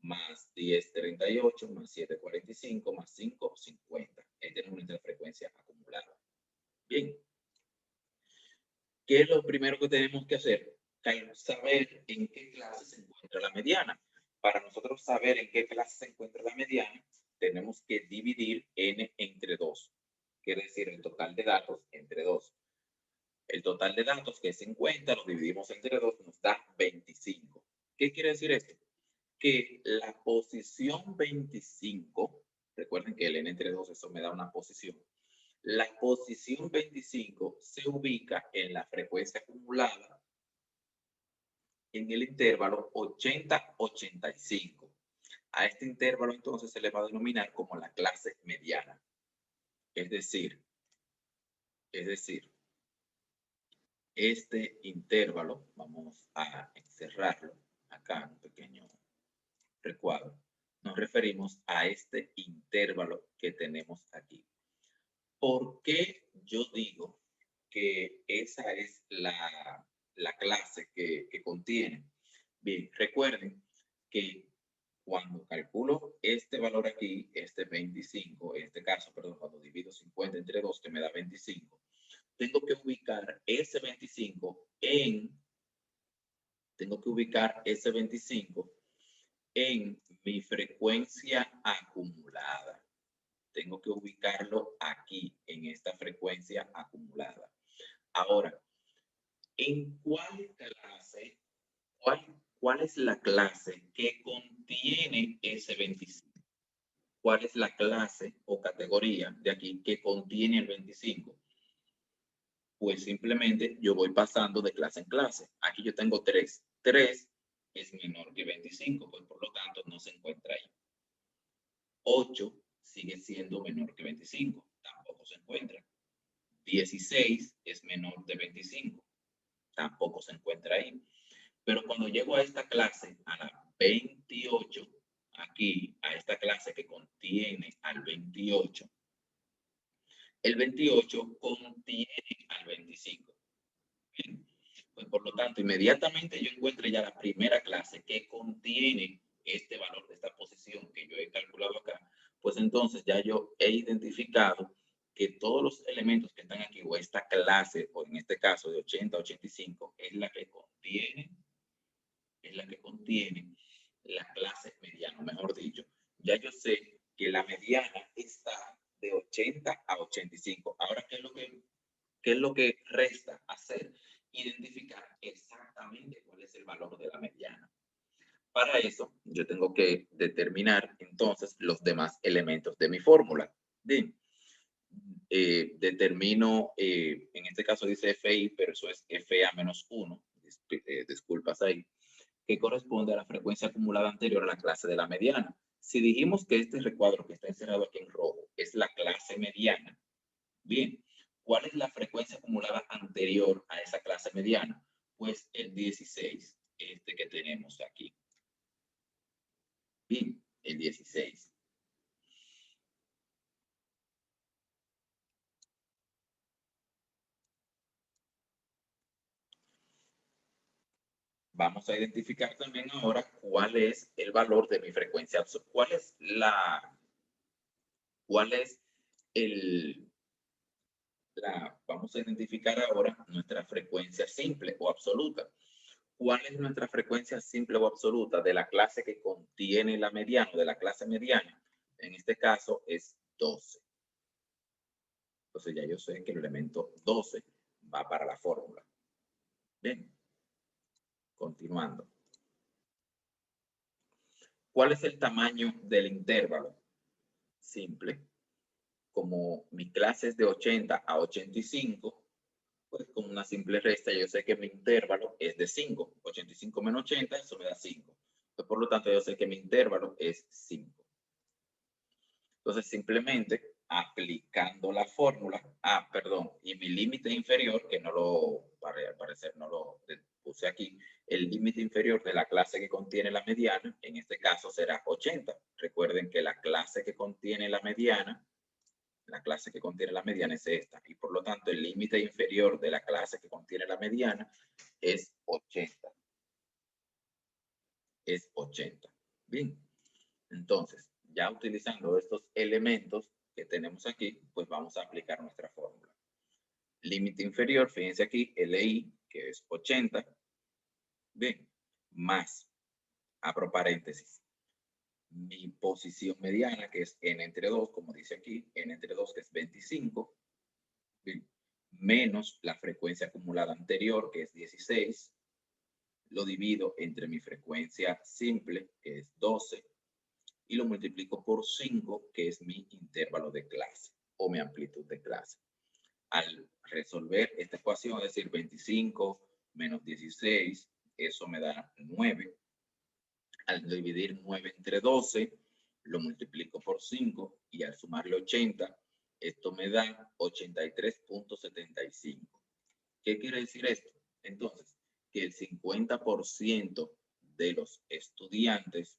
Más 10, 38, más 7, 45, más 5, 50. Esta es nuestra frecuencia acumulada. Bien. ¿Qué es lo primero que tenemos que hacer? Saber en qué clase se encuentra la mediana. Para nosotros saber en qué clase se encuentra la mediana, tenemos que dividir n entre 2. Quiere decir el total de datos entre 2. El total de datos que es 50 lo dividimos entre 2 nos da 25. ¿Qué quiere decir esto? Que la posición 25, recuerden que el n entre 2, eso me da una posición. La posición 25 se ubica en la frecuencia acumulada en el intervalo 80-85. A este intervalo entonces se le va a denominar como la clase mediana. Es decir, este intervalo, vamos a encerrarlo acá en un pequeño recuadro, nos referimos a este intervalo que tenemos aquí. ¿Por qué yo digo que esa es la clase que contiene? Bien, recuerden que cuando calculo este valor aquí, este 25, en este caso, perdón, cuando divido 50 entre 2, que me da 25, tengo que ubicar ese 25 en mi frecuencia acumulada. Tengo que ubicarlo aquí, en esta frecuencia acumulada. Ahora, ¿en cuál clase, cuál es la clase que contiene ese 25? ¿Cuál es la clase o categoría de aquí que contiene el 25? Pues simplemente yo voy pasando de clase en clase. Aquí yo tengo 3. 3 es menor que 25, pues por lo tanto no se encuentra ahí. 8 sigue siendo menor que 25, tampoco se encuentra. 16 es menor de 25, tampoco se encuentra ahí. Pero cuando llego a esta clase, a la 28, aquí, a esta clase que contiene al 28, el 28 contiene al 25. Bien. Pues por lo tanto, inmediatamente yo encuentre ya la primera clase que contiene este valor de esta posición que yo he calculado acá, pues entonces ya yo he identificado que todos los elementos que están aquí, o esta clase, o en este caso de 80 a 85, es la que contiene la clase mediana, mejor dicho. Ya yo sé que la mediana está de 80 a 85. Ahora, qué es lo que resta hacer? Identificar exactamente cuál es el valor de la mediana. Para eso, yo tengo que determinar entonces los demás elementos de mi fórmula. Bien, determino, en este caso dice FI, pero eso es FA menos 1, disculpas ahí, que corresponde a la frecuencia acumulada anterior a la clase de la mediana. Si dijimos que este recuadro que está encerrado aquí en rojo es la clase mediana, bien, ¿cuál es la frecuencia acumulada anterior a esa clase mediana? Pues el 16, este que tenemos aquí. Bien, el 16. Vamos a identificar también ahora cuál es el valor de mi frecuencia absoluta. ¿Cuál es vamos a identificar ahora nuestra frecuencia simple o absoluta? ¿Cuál es nuestra frecuencia simple o absoluta de la clase que contiene la mediana, de la clase mediana? En este caso es 12. Entonces ya yo sé que el elemento 12 va para la fórmula. Bien, continuando. ¿Cuál es el tamaño del intervalo? Simple. Como mi clase es de 80 a 85, pues con una simple resta yo sé que mi intervalo es de 5. 85 menos 80, eso me da 5. Pues por lo tanto yo sé que mi intervalo es 5. Entonces simplemente aplicando la fórmula, perdón, y mi límite inferior, que no lo, al parecer no lo puse aquí, el límite inferior de la clase que contiene la mediana, en este caso será 80. Recuerden que la clase que contiene la mediana es esta, y por lo tanto el límite inferior de la clase que contiene la mediana es 80. Es 80. Bien, entonces, ya utilizando estos elementos que tenemos aquí, pues vamos a aplicar nuestra fórmula. Límite inferior, fíjense aquí, LI, que es 80, bien, más, abro paréntesis, mi posición mediana, que es n entre 2, como dice aquí, n entre 2, que es 25, bien, menos la frecuencia acumulada anterior, que es 16, lo divido entre mi frecuencia simple, que es 12, y lo multiplico por 5, que es mi intervalo de clase o mi amplitud de clase. Al resolver esta ecuación, es decir, 25 menos 16, eso me da 9. Al dividir 9 entre 12, lo multiplico por 5 y al sumarle 80, esto me da 83.75. ¿Qué quiere decir esto? Entonces, que el 50% de los estudiantes,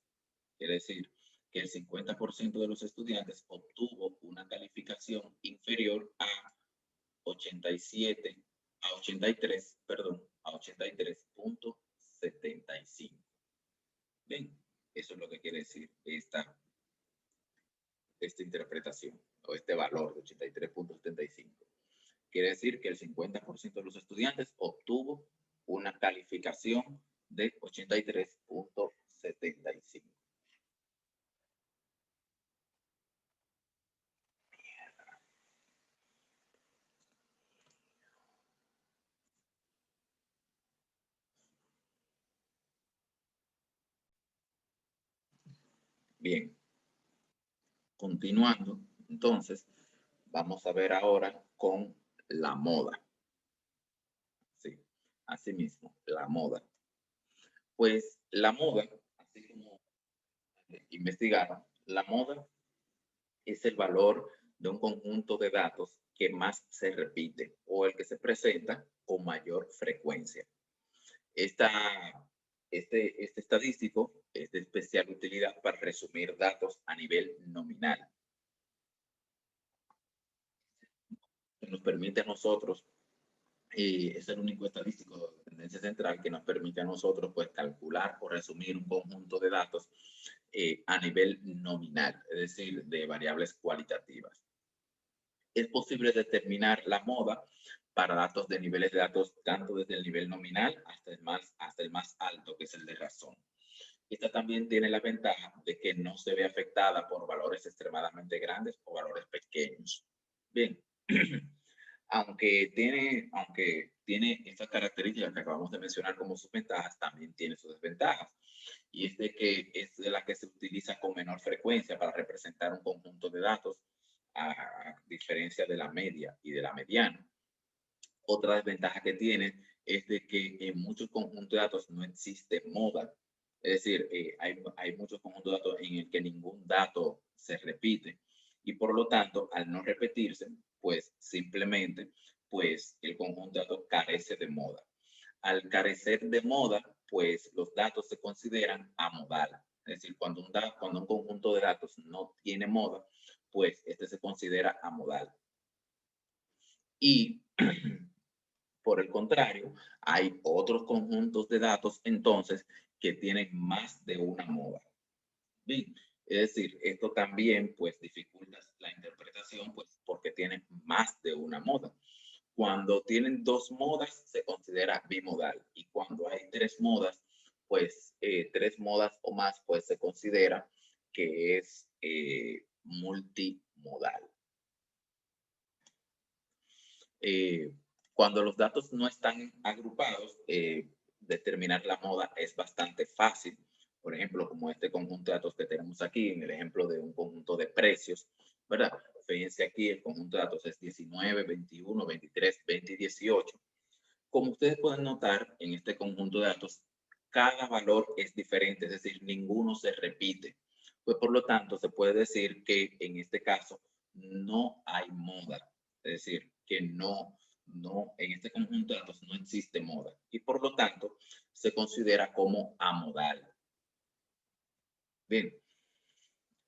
quiere decir que el 50% de los estudiantes obtuvo una calificación inferior a 87, a 83, perdón, a 83.75. Bien, eso es lo que quiere decir esta interpretación o este valor de 83.75. Quiere decir que el 50% de los estudiantes obtuvo una calificación de 83.75. Bien, continuando, entonces, vamos a ver ahora con la moda. Sí, así mismo, la moda. Pues la moda, así como investigaron, la moda es el valor de un conjunto de datos que más se repite o el que se presenta con mayor frecuencia. Este estadístico es de especial utilidad para resumir datos a nivel nominal. Nos permite a nosotros, es el único estadístico de tendencia central que nos permite a nosotros pues calcular o resumir un conjunto de datos a nivel nominal, es decir, de variables cualitativas. Es posible determinar la moda para datos de niveles de datos tanto desde el nivel nominal hasta el más alto, que es el de razón. Esta también tiene la ventaja de que no se ve afectada por valores extremadamente grandes o valores pequeños. Bien, aunque tiene estas características que acabamos de mencionar como sus ventajas, también tiene sus desventajas. Y es de que es de la que se utiliza con menor frecuencia para representar un conjunto de datos, a diferencia de la media y de la mediana. Otra desventaja que tiene es de que en muchos conjuntos de datos no existe moda. Es decir, hay muchos conjuntos de datos en el que ningún dato se repite y por lo tanto, al no repetirse, pues simplemente, pues el conjunto de datos carece de moda. Al carecer de moda, pues los datos se consideran amodal. Es decir, cuando un conjunto de datos no tiene moda, pues este se considera amodal. Y por el contrario, hay otros conjuntos de datos entonces que tienen más de una moda. Bien, es decir, esto también pues dificulta la interpretación pues porque tienen más de una moda. Cuando tienen dos modas se considera bimodal y cuando hay tres modas, pues tres modas o más, pues se considera que es multimodal. Cuando los datos no están agrupados, determinar la moda es bastante fácil. Por ejemplo, como este conjunto de datos que tenemos aquí, en el ejemplo de un conjunto de precios, ¿verdad? Fíjense aquí, el conjunto de datos es 19, 21, 23, 20 y 18. Como ustedes pueden notar, en este conjunto de datos, cada valor es diferente, es decir, ninguno se repite. Pues por lo tanto, se puede decir que en este caso no hay moda, es decir, que en este conjunto de datos no existe moda y por lo tanto se considera como amodal. Bien,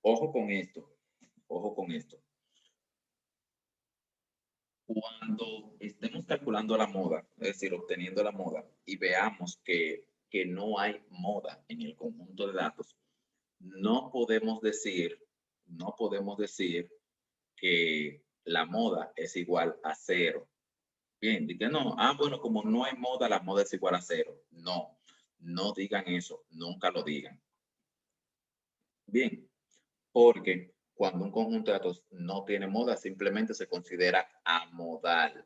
ojo con esto, ojo con esto. Cuando estemos calculando la moda, es decir, obteniendo la moda, y veamos que no hay moda en el conjunto de datos, no podemos decir, no podemos decir que la moda es igual a cero. Bien, digan no, bueno, como no hay moda, la moda es igual a cero. No, no digan eso, nunca lo digan. Bien, porque cuando un conjunto de datos no tiene moda, simplemente se considera amodal.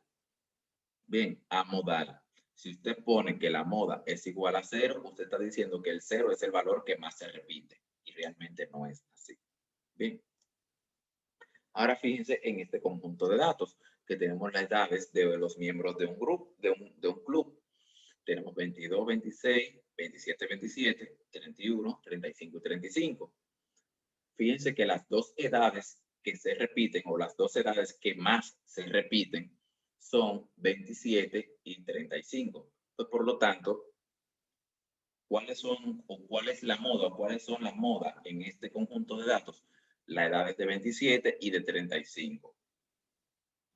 Bien, amodal. Si usted pone que la moda es igual a cero, usted está diciendo que el cero es el valor que más se repite y realmente no es así. Bien. Ahora fíjense en este conjunto de datos que tenemos las edades de los miembros de un grupo, de un club. Tenemos 22, 26, 27, 27, 31, 35 y 35. Fíjense que las dos edades que se repiten o las dos edades que más se repiten son 27 y 35. Pues, por lo tanto, ¿cuáles son o cuál es la moda o cuáles son las modas en este conjunto de datos? La edad es de 27 y de 35.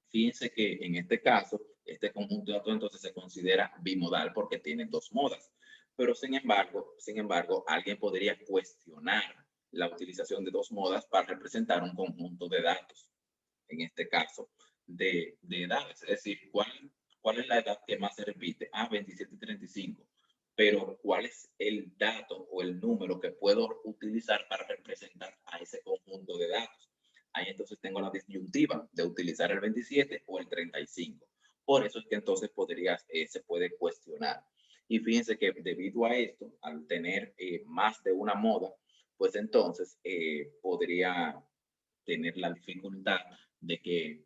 Fíjense que en este caso, este conjunto de datos entonces se considera bimodal porque tiene dos modas. Pero sin embargo, alguien podría cuestionar la utilización de dos modas para representar un conjunto de datos. En este caso, de edades. Es decir, ¿cuál es la edad que más se repite? 27 y 35. Pero ¿cuál es el dato o el número que puedo utilizar para representar a ese conjunto de datos? Ahí entonces tengo la disyuntiva de utilizar el 27 o el 35. Por eso es que entonces se puede cuestionar. Y fíjense que debido a esto, al tener más de una moda, pues entonces podría tener la dificultad de que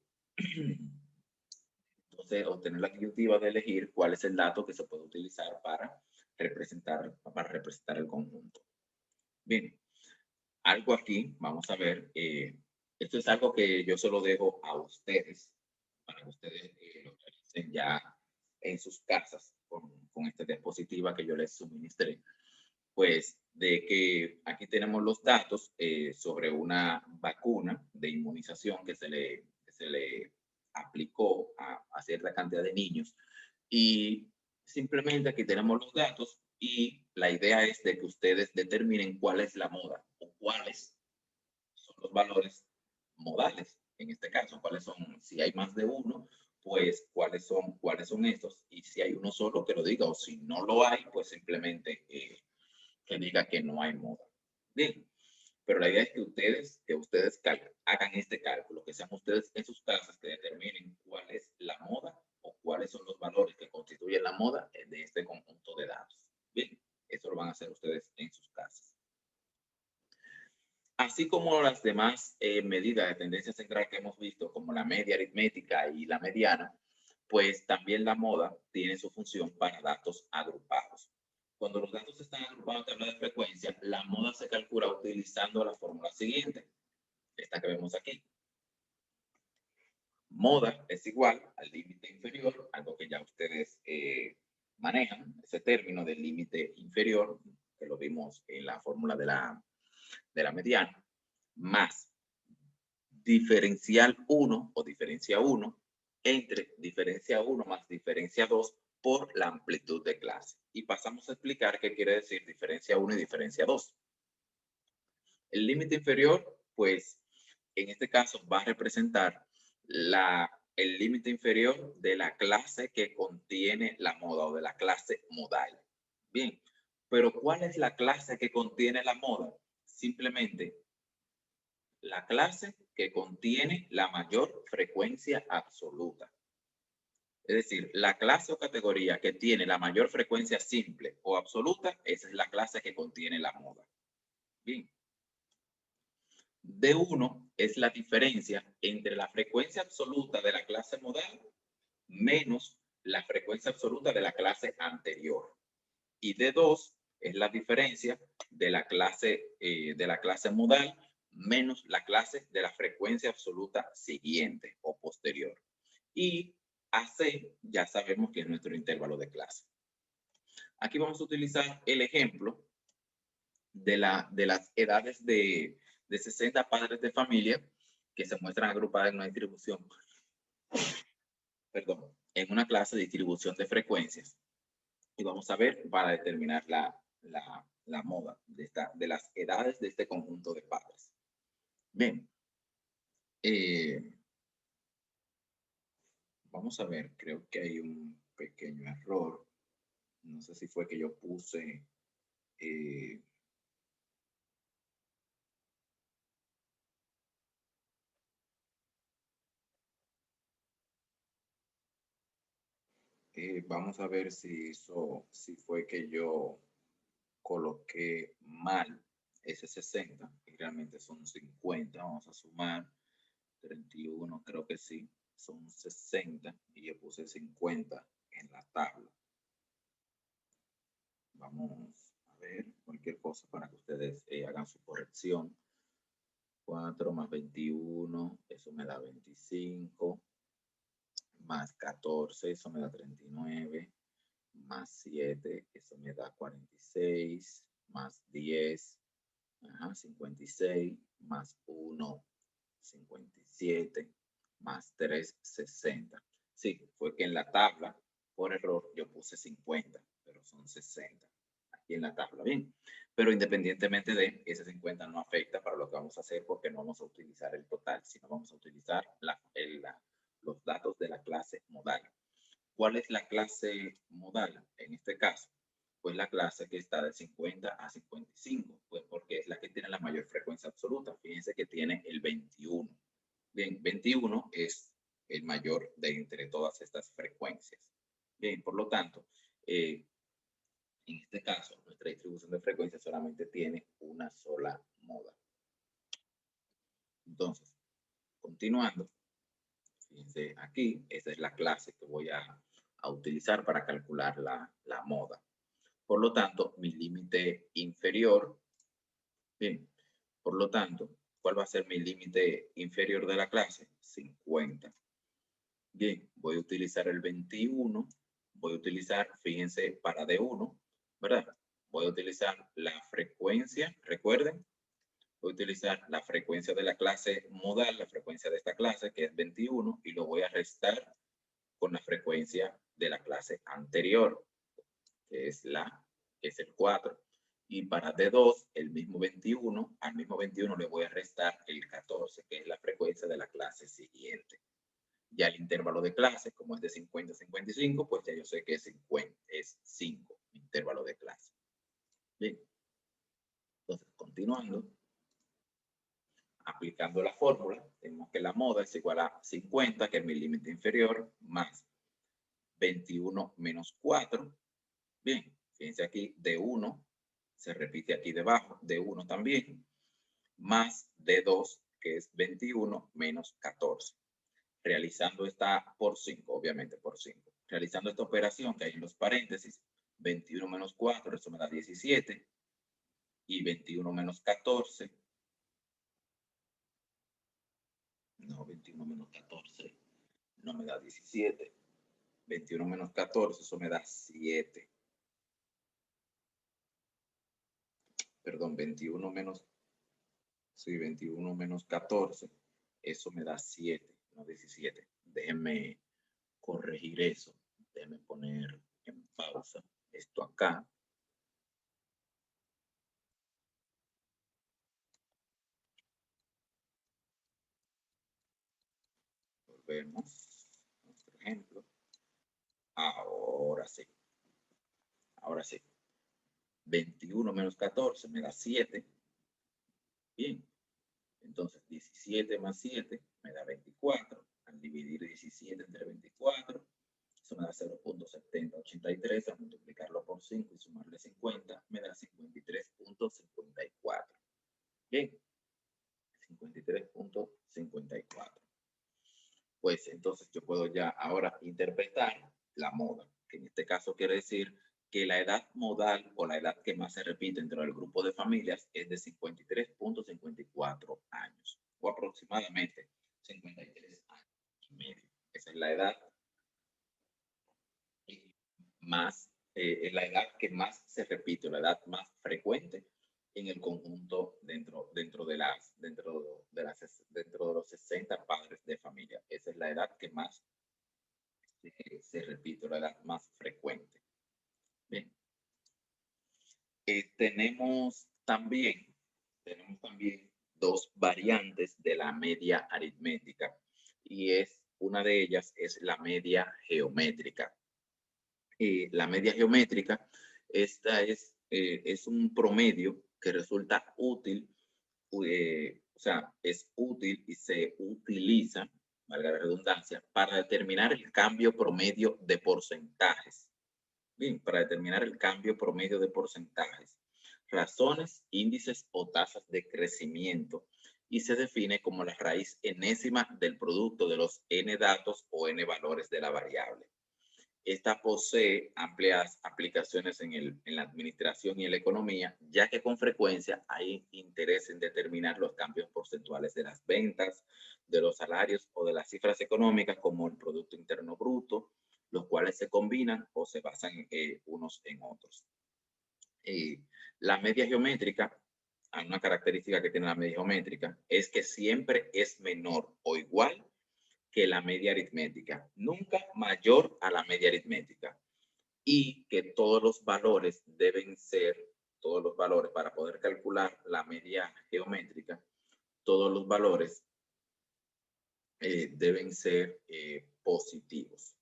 entonces obtener la disyuntiva de elegir cuál es el dato que se puede utilizar para representar el conjunto. Bien, algo aquí, vamos a ver, Esto es algo que yo se lo dejo a ustedes, para que ustedes lo realicen ya en sus casas con esta diapositiva que yo les suministré. Pues de que aquí tenemos los datos sobre una vacuna de inmunización que se le aplicó a cierta cantidad de niños. Y simplemente aquí tenemos los datos y la idea es de que ustedes determinen cuál es la moda o cuáles son los valores modales. En este caso, cuáles son, si hay más de uno, pues cuáles son estos. Y si hay uno solo, que lo diga, o si no lo hay, pues simplemente que diga que no hay moda. Bien, pero la idea es que ustedes hagan este cálculo, que sean ustedes en sus casas que determinen cuál es la moda o cuáles son los valores que constituyen la moda de este conjunto de datos. Bien, eso lo van a hacer ustedes en sus casas. Así como las demás medidas de tendencia central que hemos visto, como la media aritmética y la mediana, pues también la moda tiene su función para datos agrupados. Cuando los datos están agrupados en tabla de frecuencia, la moda se calcula utilizando la fórmula siguiente, esta que vemos aquí. Moda es igual al límite inferior, algo que ya ustedes manejan, ese término del límite inferior, que lo vimos en la fórmula de la mediana, más diferencial 1 o diferencia 1 entre diferencia 1 más diferencia 2 por la amplitud de clase. Y pasamos a explicar qué quiere decir diferencia 1 y diferencia 2. El límite inferior, pues, en este caso va a representar el límite inferior de la clase que contiene la moda o de la clase modal. Bien, pero ¿cuál es la clase que contiene la moda? Simplemente la clase que contiene la mayor frecuencia absoluta. Es decir, la clase o categoría que tiene la mayor frecuencia simple o absoluta, esa es la clase que contiene la moda. Bien. D1 es la diferencia entre la frecuencia absoluta de la clase modal menos la frecuencia absoluta de la clase anterior. Y D2 es la diferencia de la clase modal menos la clase de la frecuencia absoluta siguiente o posterior. Y AC ya sabemos que es nuestro intervalo de clase. Aquí vamos a utilizar el ejemplo de las edades de 60 padres de familia que se muestran agrupadas en una distribución, perdón, en una clase de distribución de frecuencias. Y vamos a ver para determinar la moda de las edades de este conjunto de padres. Bien, vamos a ver, creo que hay un pequeño error. No sé si fue que yo puse vamos a ver si fue que yo coloqué mal ese 60 y realmente son 50. Vamos a sumar 31, creo que sí, son 60 y yo puse 50 en la tabla. Vamos a ver cualquier cosa para que ustedes hagan su corrección. 4 más 21, eso me da 25, más 14, eso me da 39, más 7, eso me da 46, más 10, 56, más 1, 57, más 3, 60. Sí, fue que en la tabla, por error, yo puse 50, pero son 60 aquí en la tabla. Bien, pero independientemente de ese 50 no afecta para lo que vamos a hacer porque no vamos a utilizar el total, sino vamos a utilizar los datos de la clase modal. ¿Cuál es la clase modal en este caso? Pues la clase que está de 50 a 55, pues porque es la que tiene la mayor frecuencia absoluta. Fíjense que tiene el 21. Bien, 21 es el mayor de entre todas estas frecuencias. Bien, por lo tanto, en este caso, nuestra distribución de frecuencias solamente tiene una sola moda. Entonces, continuando, fíjense aquí, esta es la clase que voy a utilizar para calcular la moda. Por lo tanto, mi límite inferior, bien, por lo tanto, ¿Cuál va a ser mi límite inferior de la clase? 50. Bien, voy a utilizar el 21. Voy a utilizar, fíjense, para D1, ¿verdad? Voy a utilizar la frecuencia, recuerden, voy a utilizar la frecuencia de la clase modal, la frecuencia de esta clase, que es 21, y lo voy a restar con la frecuencia de la clase anterior, que es el 4. Y para D2, el mismo 21, al mismo 21 le voy a restar el 14, que es la frecuencia de la clase siguiente. Ya el intervalo de clase, como es de 50 a 55, pues ya yo sé que es 5 intervalo de clase. Bien. Entonces, continuando, aplicando la fórmula, tenemos que la moda es igual a 50, que es mi límite inferior, más 21 menos 4. Bien, fíjense aquí, D1 se repite aquí debajo, D1 también, más D2, que es 21 menos 14. Realizando esta por 5, obviamente por 5. Realizando esta operación que hay en los paréntesis, 21 menos 4, eso me da 17, y 21 menos 14, no, 21 menos 14, no me da 17. 21 menos 14, eso me da 7. Perdón, 21 menos, sí, 21 menos 14, eso me da 7, no 17. Déjenme corregir eso. Déjenme poner en pausa esto acá. Volvemos. Nuestro ejemplo. Ahora sí. Ahora sí. 21 menos 14 me da 7. Bien. Entonces 17 más 7 me da 24. Al dividir 17 entre 24, eso me da 0.7083. Al multiplicarlo por 5 y sumarle 50, me da 53.54. Bien. 53.54. Pues entonces yo puedo ya ahora interpretar la moda, que en este caso quiere decir que la edad modal o la edad que más se repite dentro del grupo de familias es de 53.54 años, o aproximadamente 53 años y medio. Esa es la edad la edad que más se repite, la edad más frecuente en el conjunto dentro de los 60 padres de familia. Esa es la edad que más se repite, la edad más frecuente. Bien. Tenemos también dos variantes de la media aritmética, y una de ellas es la media geométrica. La media geométrica, esta es un promedio que resulta útil, o sea, es útil y se utiliza, valga la redundancia, para determinar el cambio promedio de porcentajes. Bien, para determinar el cambio promedio de porcentajes, razones, índices o tasas de crecimiento, y se define como la raíz enésima del producto de los n datos o n valores de la variable. Esta posee amplias aplicaciones en la administración y en la economía, ya que con frecuencia hay interés en determinar los cambios porcentuales de las ventas, de los salarios o de las cifras económicas como el Producto Interno Bruto, los cuales se combinan o se basan unos en otros. La media geométrica, una característica que tiene la media geométrica, es que siempre es menor o igual que la media aritmética, nunca mayor a la media aritmética, y que todos los valores para poder calcular la media geométrica, todos los valores deben ser positivos.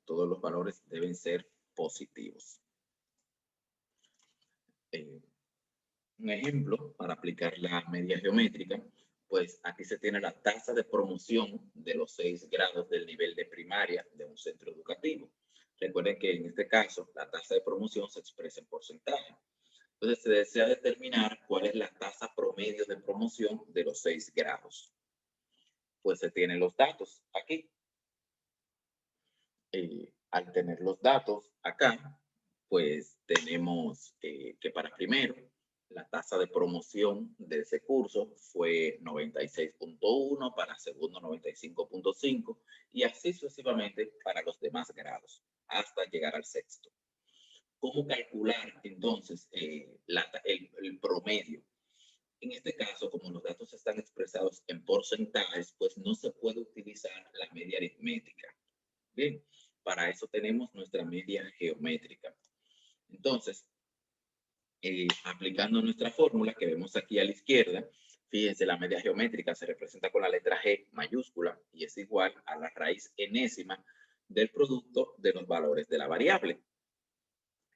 Todos los valores deben ser positivos. Un ejemplo para aplicar la media geométrica, pues aquí se tiene la tasa de promoción de los 6 grados del nivel de primaria de un centro educativo. Recuerden que en este caso la tasa de promoción se expresa en porcentaje. Entonces se desea determinar cuál es la tasa promedio de promoción de los 6 grados. Pues se tienen los datos aquí. Al tener los datos acá, pues tenemos que para primero La tasa de promoción de ese curso fue 96.1, para segundo 95.5 y así sucesivamente para los demás grados, hasta llegar al sexto. ¿Cómo calcular entonces el promedio? En este caso, como los datos están expresados en porcentajes, pues no se puede utilizar la media aritmética. Bien, para eso tenemos nuestra media geométrica. Entonces, aplicando nuestra fórmula que vemos aquí a la izquierda, fíjense, la media geométrica se representa con la letra G mayúscula y es igual a la raíz enésima del producto de los valores de la variable.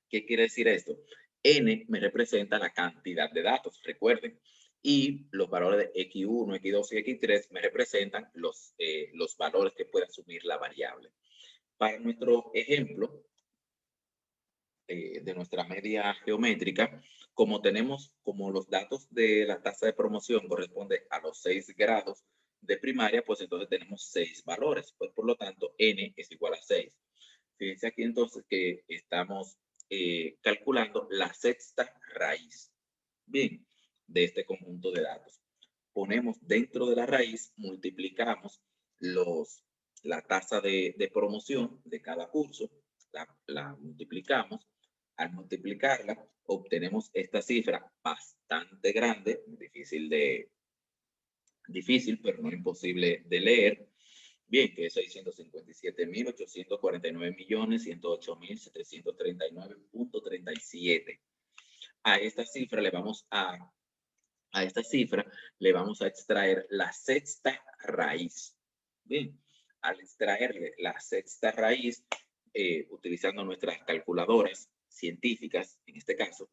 ¿Qué quiere decir esto? N me representa la cantidad de datos, recuerden, y los valores de X1, X2 y X3 me representan los valores que puede asumir la variable. Para nuestro ejemplo, de nuestra media geométrica, como los datos de la tasa de promoción corresponde a los 6 grados de primaria, pues entonces tenemos 6 valores, pues por lo tanto n es igual a 6. Fíjense aquí entonces que estamos calculando la sexta raíz, bien, de este conjunto de datos. Ponemos dentro de la raíz, multiplicamos la tasa de promoción de cada curso, la multiplicamos. Al multiplicarla, obtenemos esta cifra bastante grande, difícil, pero no imposible de leer. Bien, que es 657.849.108.739.37. A esta cifra le vamos a extraer la sexta raíz. Bien, al extraerle la sexta raíz, utilizando nuestras calculadoras científicas, en este caso,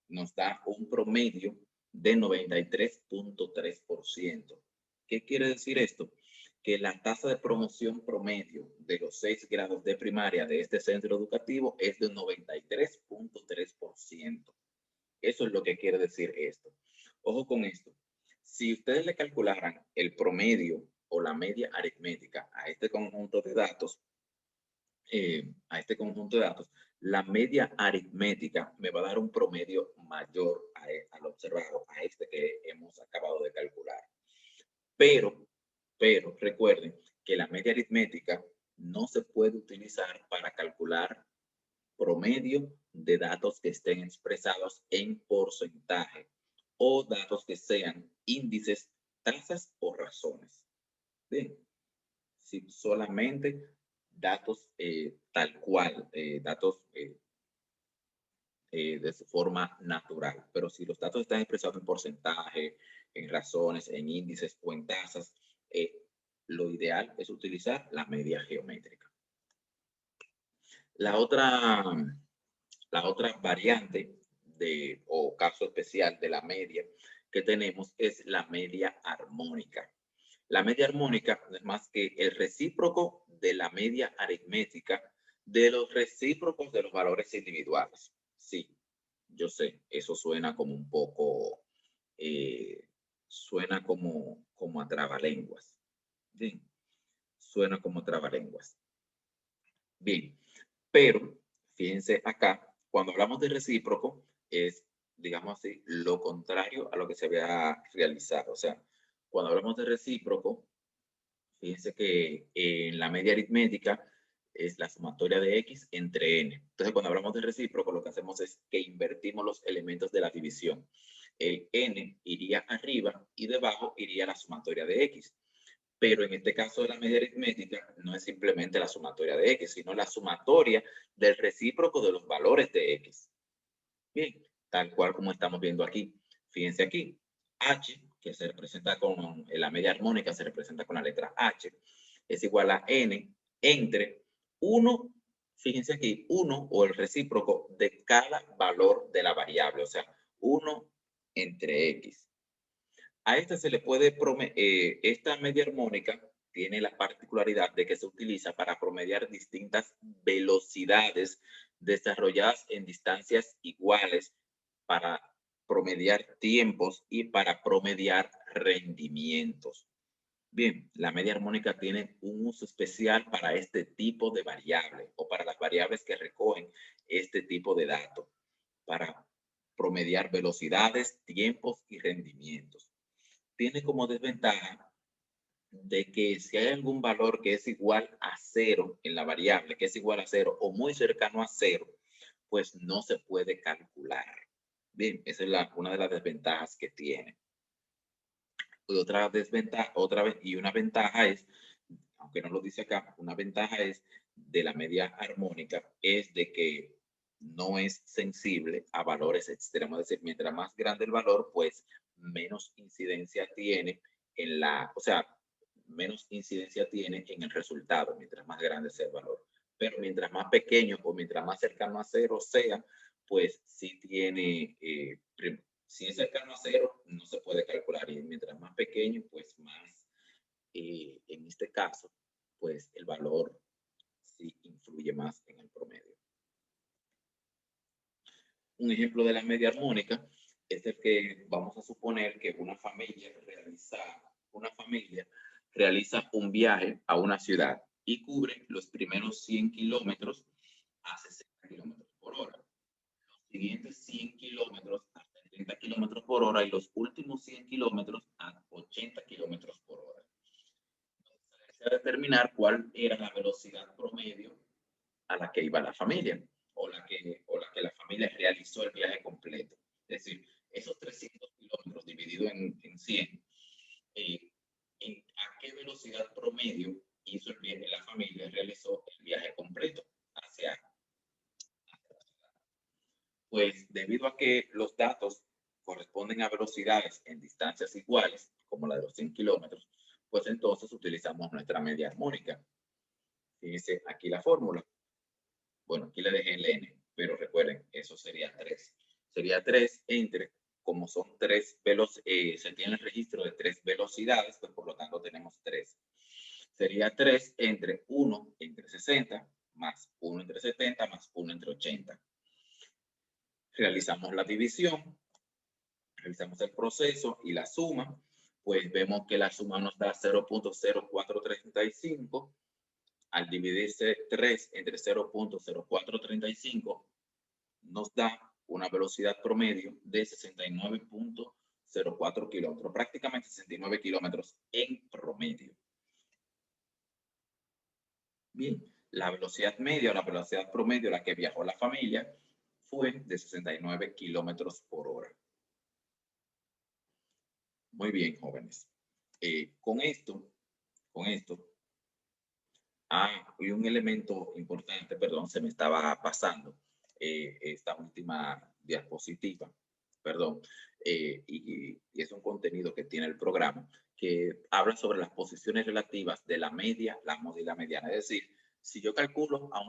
nos da un promedio de 93.3%. ¿Qué quiere decir esto? Que la tasa de promoción promedio de los 6 grados de primaria de este centro educativo es de 93.3%. Eso es lo que quiere decir esto. Ojo con esto. Si ustedes le calcularan el promedio o la media aritmética a este conjunto de datos, la media aritmética me va a dar un promedio mayor al observado, a este que hemos acabado de calcular. Pero recuerden que la media aritmética no se puede utilizar para calcular promedio de datos que estén expresados en porcentaje o datos que sean índices, tasas o razones. Bien, si solamente datos tal cual, datos de su forma natural. Pero si los datos están expresados en porcentaje, en razones, en índices o en tasas, lo ideal es utilizar la media geométrica. La otra variante o caso especial de la media que tenemos es la media armónica. La media armónica no es más que el recíproco de la media aritmética de los recíprocos de los valores individuales. Sí, yo sé, eso suena como un poco, suena como a trabalenguas. Bien, suena como trabalenguas. Bien, pero fíjense acá, cuando hablamos de recíproco, es, digamos así, lo contrario a lo que se había realizado. O sea, cuando hablamos de recíproco, fíjense que en la media aritmética es la sumatoria de x entre n. Entonces, cuando hablamos de recíproco, lo que hacemos es que invertimos los elementos de la división. El n iría arriba y debajo iría la sumatoria de x. Pero en este caso de la media aritmética no es simplemente la sumatoria de x, sino la sumatoria del recíproco de los valores de x. Bien, tal cual como estamos viendo aquí. Fíjense aquí, h, que se representa con la media armónica, se representa con la letra h, es igual a n entre 1, fíjense aquí, 1 o el recíproco de cada valor de la variable, o sea, 1 entre x. A esta se le puede esta media armónica tiene la particularidad de que se utiliza para promediar distintas velocidades desarrolladas en distancias iguales, para promediar tiempos y para promediar rendimientos. Bien, la media armónica tiene un uso especial para este tipo de variable o para las variables que recogen este tipo de datos, para promediar velocidades, tiempos y rendimientos. Tiene como desventaja de que si hay algún valor que es igual a cero en la variable, que es igual a cero o muy cercano a cero, pues no se puede calcular. Bien, esa es una de las desventajas que tiene. Y otra desventaja, y una ventaja es, aunque no lo dice acá, una ventaja es de la media armónica es de que no es sensible a valores extremos. Es decir, mientras más grande el valor, pues menos incidencia tiene en o sea, menos incidencia tiene en el resultado, mientras más grande sea el valor. Pero mientras más pequeño o mientras más cercano a cero sea, pues sí tiene, si es cercano a cero, no se puede calcular. Y mientras más pequeño, pues más, en este caso, pues el valor sí influye más en el promedio. Un ejemplo de la media armónica es el que vamos a suponer que una familia realiza un viaje a una ciudad y cubre los primeros 100 kilómetros a 60 kilómetros por hora. Los siguientes 100 kilómetros a 70 kilómetros por hora y los últimos 100 kilómetros a 80 kilómetros por hora. Entonces, determinar cuál era la velocidad promedio a la que iba la familia o la que la familia realizó el viaje completo. Es decir, esos 300 kilómetros dividido en 100, ¿a qué velocidad promedio hizo el viaje la familia, realizó el viaje completo hacia la ciudad? Pues debido a que los datos corresponden a velocidades en distancias iguales, como la de los 100 kilómetros, pues entonces utilizamos nuestra media armónica. Fíjense aquí la fórmula. Bueno, aquí le dejé el n, pero recuerden, eso sería 3. Sería 3 entre, como son 3 se tiene el registro de 3 velocidades, pues por lo tanto tenemos 3. Sería 3 entre 1 entre 60 más 1 entre 70 más 1 entre 80. Realizamos la división, realizamos el proceso y la suma, pues vemos que la suma nos da 0.0435. Al dividirse 3 entre 0.0435, nos da una velocidad promedio de 69.04 kilómetros, prácticamente 69 kilómetros en promedio. Bien, la velocidad media o la velocidad promedio a la que viajó la familia fue de 69 kilómetros por hora. Muy bien, jóvenes. Con esto, y un elemento importante, perdón, se me estaba pasando esta última diapositiva, perdón, y es un contenido que tiene el programa que habla sobre las posiciones relativas de la media, la moda y la mediana. Es decir, si yo calculo a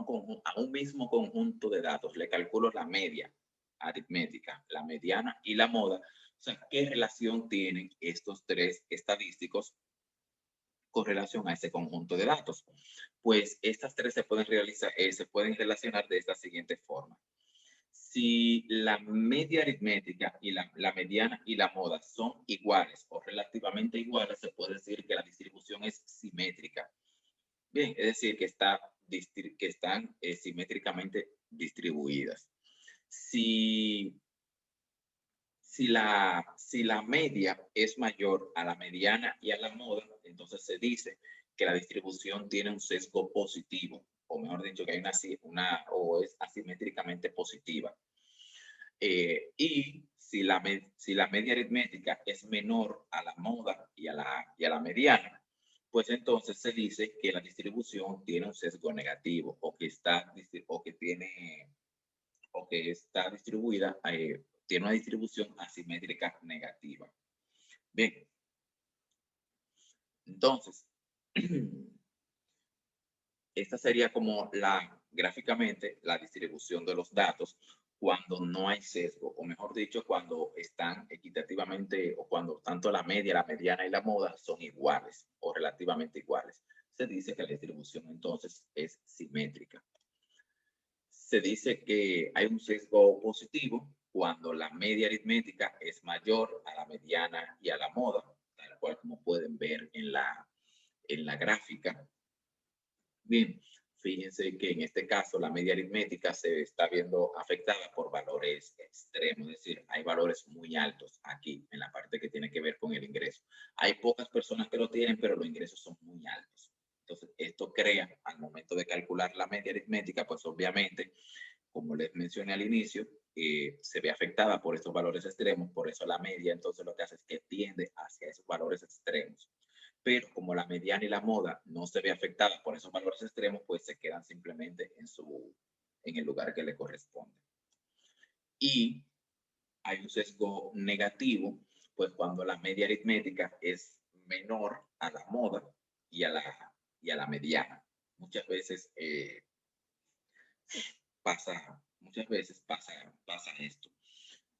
un mismo conjunto de datos, le calculo la media aritmética, la mediana y la moda, o sea, ¿qué relación tienen estos tres estadísticos con relación a ese conjunto de datos? Pues estas tres se pueden relacionar de esta siguiente forma. Si la media aritmética y la mediana y la moda son iguales o relativamente iguales, se puede decir que la distribución es simétrica. Bien, es decir, que están simétricamente distribuidas. Si la media es mayor a la mediana y a la moda, entonces se dice que la distribución tiene un sesgo positivo, o mejor dicho, que hay o es asimétricamente positiva. Y si la media aritmética es menor a la moda y a la mediana, pues entonces se dice que la distribución tiene un sesgo negativo o que está distribuida, tiene una distribución asimétrica negativa. Bien, entonces, esta sería como gráficamente la distribución de los datos cuando no hay sesgo, o mejor dicho, cuando están equitativamente o cuando tanto la media, la mediana y la moda son iguales o relativamente iguales. Se dice que la distribución entonces es simétrica. Se dice que hay un sesgo positivo cuando la media aritmética es mayor a la mediana y a la moda, tal cual como pueden ver en la gráfica. Bien, fíjense que en este caso la media aritmética se está viendo afectada por valores extremos, es decir, hay valores muy altos aquí en la parte que tiene que ver con el ingreso. Hay pocas personas que lo tienen, pero los ingresos son muy altos. Entonces, esto crea, al momento de calcular la media aritmética, pues obviamente, como les mencioné al inicio, se ve afectada por estos valores extremos, por eso la media entonces lo que hace es que tiende hacia esos valores extremos. Pero como la mediana y la moda no se ve afectada por esos valores extremos, pues se quedan simplemente en el lugar que le corresponde. Y hay un sesgo negativo, pues cuando la media aritmética es menor a la moda y a la mediana. Muchas veces pasa esto.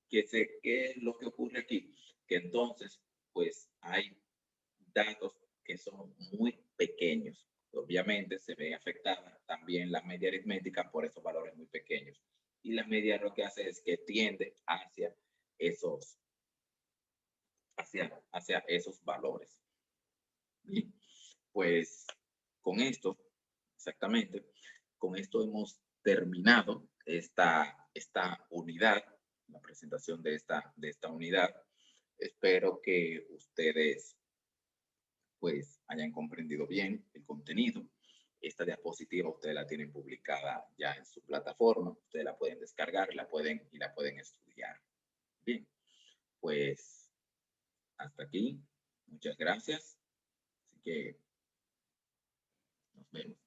¿Qué es lo que ocurre aquí? Que entonces, pues hay datos que son muy pequeños. Obviamente se ve afectada también la media aritmética por esos valores muy pequeños. Y la media lo que hace es que tiende esos, hacia esos valores. Bien, pues con esto, exactamente, con esto hemos terminado esta unidad, la presentación de esta unidad. Espero que ustedes pues hayan comprendido bien el contenido. Esta diapositiva ustedes la tienen publicada ya en su plataforma, ustedes la pueden descargar y la pueden estudiar. Bien, pues hasta aquí. Muchas gracias. Así que nos vemos.